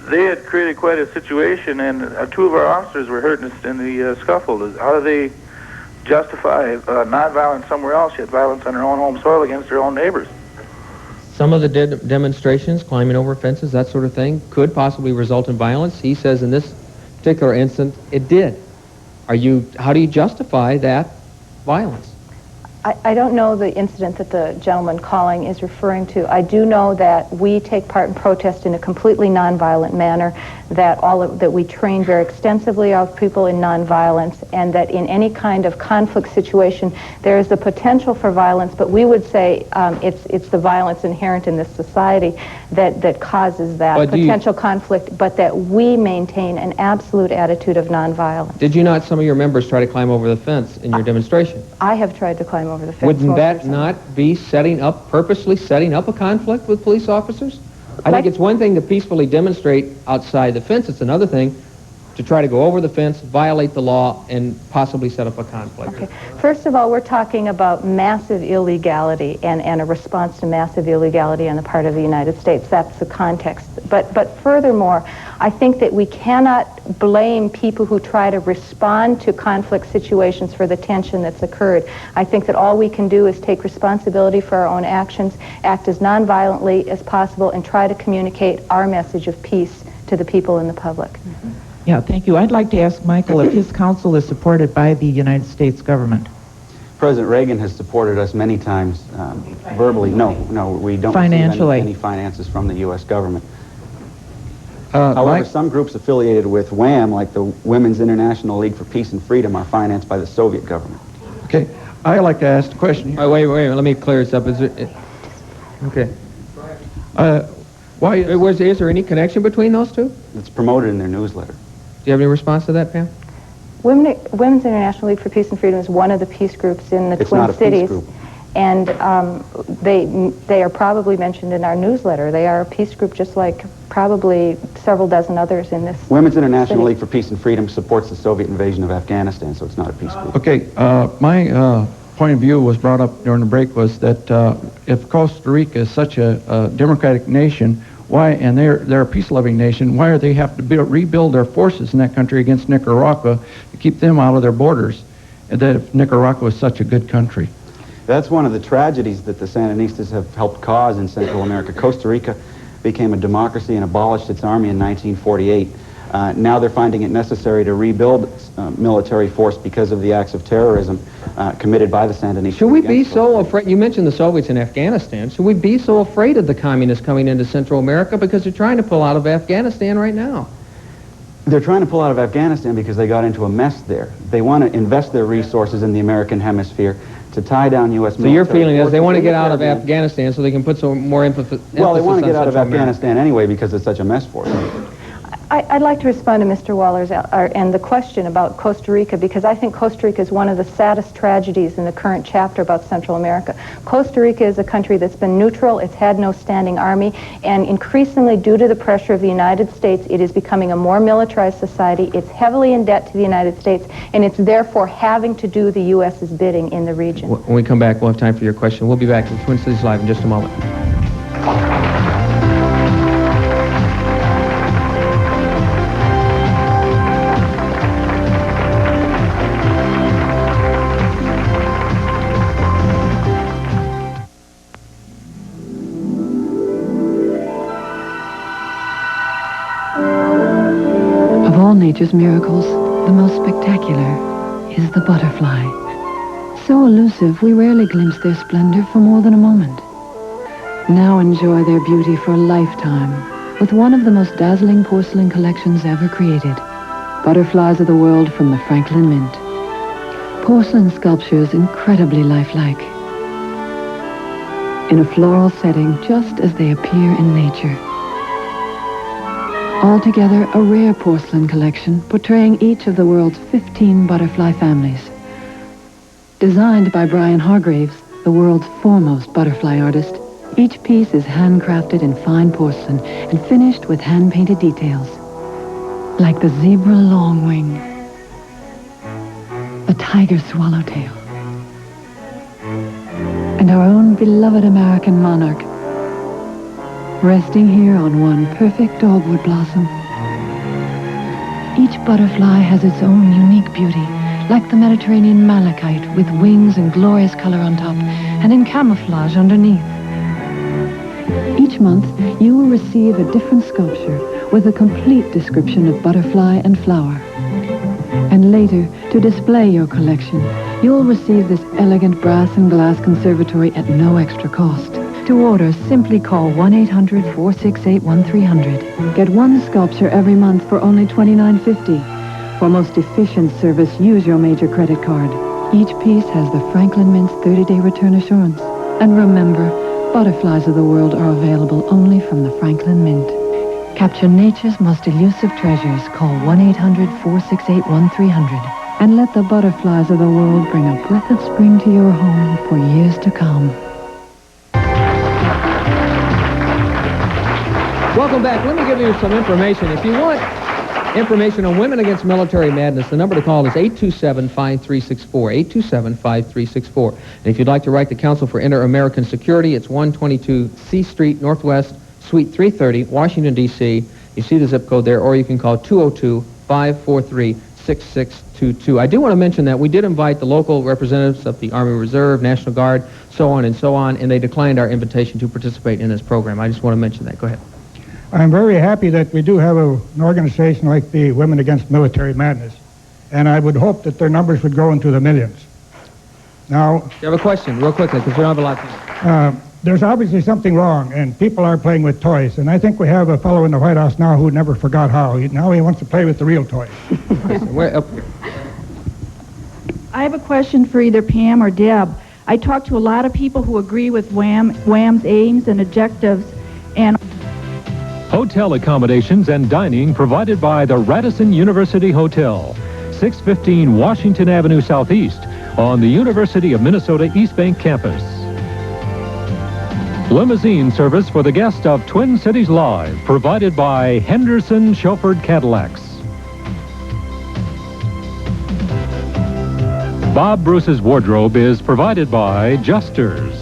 Speaker 31: they had created quite a situation, and 2 of our officers were hurt in the scuffle. How do they justify not violence somewhere else, yet violence on their own home soil against their own neighbors?
Speaker 1: some of the demonstrations, climbing over fences, that sort of thing, could possibly result in violence. He says in this particular instance, it did. How do you justify that violence?
Speaker 5: I don't know the incident that the gentleman calling is referring to. I do know that we take part in protest in a completely nonviolent manner, that we train very extensively our people in nonviolence, and that in any kind of conflict situation there is the potential for violence, but we would say it's the violence inherent in this society that causes that potential conflict, but that we maintain an absolute attitude of nonviolence.
Speaker 1: Did you not, some of your members, try to climb over the fence in your demonstration?
Speaker 5: I have tried to climb over the fence.
Speaker 1: Wouldn't that not be purposely setting up a conflict with police officers? I think it's one thing to peacefully demonstrate outside the fence. It's another thing to try to go over the fence, violate the law, and possibly set up a conflict.
Speaker 5: Okay. First of all, we're talking about massive illegality and a response to massive illegality on the part of the United States. That's the context. But furthermore, I think that we cannot blame people who try to respond to conflict situations for the tension that's occurred. I think that all we can do is take responsibility for our own actions, act as nonviolently as possible, and try to communicate our message of peace to the people and the public.
Speaker 2: Mm-hmm. Yeah, thank you. I'd like to ask Michael if his council is supported by the United States government.
Speaker 20: President Reagan has supported us many times verbally. No, we don't receive any finances from the U.S. government. However, some groups affiliated with WAMM, like the Women's International League for Peace and Freedom, are financed by the Soviet government.
Speaker 3: Okay, I'd like to ask a question here.
Speaker 1: Oh, wait, let me clear this up. Okay. Is there any connection between those two?
Speaker 20: It's promoted in their newsletter.
Speaker 1: Do you have any response to that, Pam?
Speaker 5: Women's International League for Peace and Freedom is one of the peace groups in the Twin Cities. Peace group. And they are probably mentioned in our newsletter. They are a peace group just like probably several dozen others in this
Speaker 20: Women's International League for Peace and Freedom supports the Soviet invasion of Afghanistan, so it's not a peace group.
Speaker 3: Okay, my point of view was brought up during the break was that if Costa Rica is such a democratic nation, why, and they're a peace-loving nation, why do they have to rebuild their forces in that country against Nicaragua to keep them out of their borders, and that if Nicaragua is such a good country?
Speaker 20: That's one of the tragedies that the Sandinistas have helped cause in Central America. Costa Rica became a democracy and abolished its army in 1948. Now they're finding it necessary to rebuild military force because of the acts of terrorism committed by the Sandinistas.
Speaker 1: Should we be so afraid? You mentioned the Soviets in Afghanistan. Should we be so afraid of the communists coming into Central America because they're trying to pull out of Afghanistan right now?
Speaker 20: They're trying to pull out of Afghanistan because they got into a mess there. They want to invest their resources in the American hemisphere to tie down U.S. military.
Speaker 1: So your feeling is they want to get out of Afghanistan so they can put some more emphasis on
Speaker 20: Well, they want to get out of Afghanistan anyway because it's such a mess for them.
Speaker 5: I'd like to respond to Mr. Waller's and the question about Costa Rica, because I think Costa Rica is one of the saddest tragedies in the current chapter about Central America. Costa Rica is a country that's been neutral, it's had no standing army, and increasingly due to the pressure of the United States, it is becoming a more militarized society. It's heavily in debt to the United States, and it's therefore having to do the U.S.'s bidding in the region.
Speaker 1: When we come back, we'll have time for your question. We'll be back with Twin Cities Live in just a moment.
Speaker 28: Nature's miracles, the most spectacular is the butterfly. So elusive, we rarely glimpse their splendor for more than a moment. Now enjoy their beauty for a lifetime with one of the most dazzling porcelain collections ever created. Butterflies of the World from the Franklin Mint. Porcelain sculptures incredibly lifelike. In a floral setting, just as they appear in nature. Altogether, a rare porcelain collection portraying each of the world's 15 butterfly families. Designed by Brian Hargraves, the world's foremost butterfly artist, each piece is handcrafted in fine porcelain and finished with hand-painted details. Like the zebra longwing, the tiger swallowtail, and our own beloved American monarch, resting here on one perfect dogwood blossom. Each butterfly has its own unique beauty, like the Mediterranean malachite with wings and glorious color on top, and in camouflage underneath.
Speaker 4: Each month, you will receive a different sculpture with a complete description of butterfly and flower. And later, to display your collection, you'll receive this elegant brass and glass conservatory at no extra cost. To order, simply call 1-800-468-1300. Get one sculpture every month for only $29.50. For most efficient service, use your major credit card. Each piece has the Franklin Mint's 30-day return assurance. And remember, butterflies of the world are available only from the Franklin Mint. Capture nature's most elusive treasures. Call 1-800-468-1300. And let the butterflies of the world bring a breath of spring to your home for years to come.
Speaker 1: Welcome back. Let me give you some information. If you want information on Women Against Military Madness, the number to call is 827-5364, 827-5364. And if you'd like to write the Council for Inter-American Security, it's 122 C Street Northwest, Suite 330, Washington, D.C. You see the zip code there, or you can call 202-543-6622. I do want to mention that we did invite the local representatives of the Army Reserve, National Guard, so on, and they declined our invitation to participate in this program. I just want to mention that. Go ahead.
Speaker 6: I'm very happy that we do have an organization like the Women Against Military Madness, and I would hope that their numbers would grow into the millions. Now,
Speaker 1: you have a question, real quickly, because we don't have a lot of time.
Speaker 6: There's obviously something wrong, and people are playing with toys, and I think we have a fellow in the White House now who never forgot how. Now he wants to play with the real toys.
Speaker 1: Up here.
Speaker 7: I have a question for either Pam or Deb. I talked to a lot of people who agree with WAMM's aims and objectives, and
Speaker 8: Hotel accommodations and dining provided by the Radisson University Hotel, 615 Washington Avenue Southeast on the University of Minnesota East Bank campus. Limousine service for the guest of Twin Cities Live provided by Henderson Chauffeured Cadillacs. Bob Bruce's wardrobe is provided by Justers.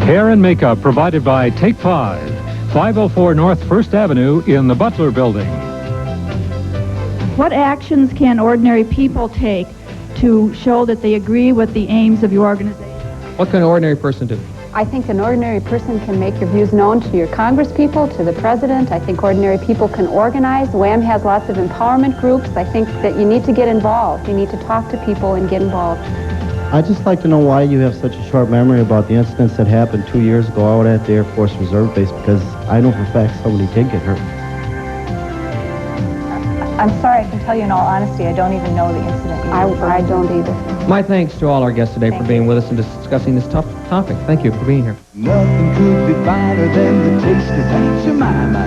Speaker 8: Hair and makeup provided by Take 5, 504 North 1st Avenue in the Butler Building.
Speaker 7: what actions can ordinary people take to show that they agree with the aims of your organization?
Speaker 1: What can an ordinary person do?
Speaker 5: I think an ordinary person can make your views known to your congresspeople, to the president. I think ordinary people can organize. WAMM has lots of empowerment groups. I think that you need to get involved. You need to talk to people and get involved.
Speaker 9: I'd just like to know why you have such a short memory about the incidents that happened 2 years ago out at the Air Force Reserve Base, because I know for a fact somebody did get hurt.
Speaker 5: I'm sorry, I can tell you in all honesty, I don't even know the incident. I don't either.
Speaker 1: My thanks to all our guests today for being with us and discussing this tough topic. Thank you for being here.
Speaker 21: Nothing could be finer than the taste of TCMediaNow.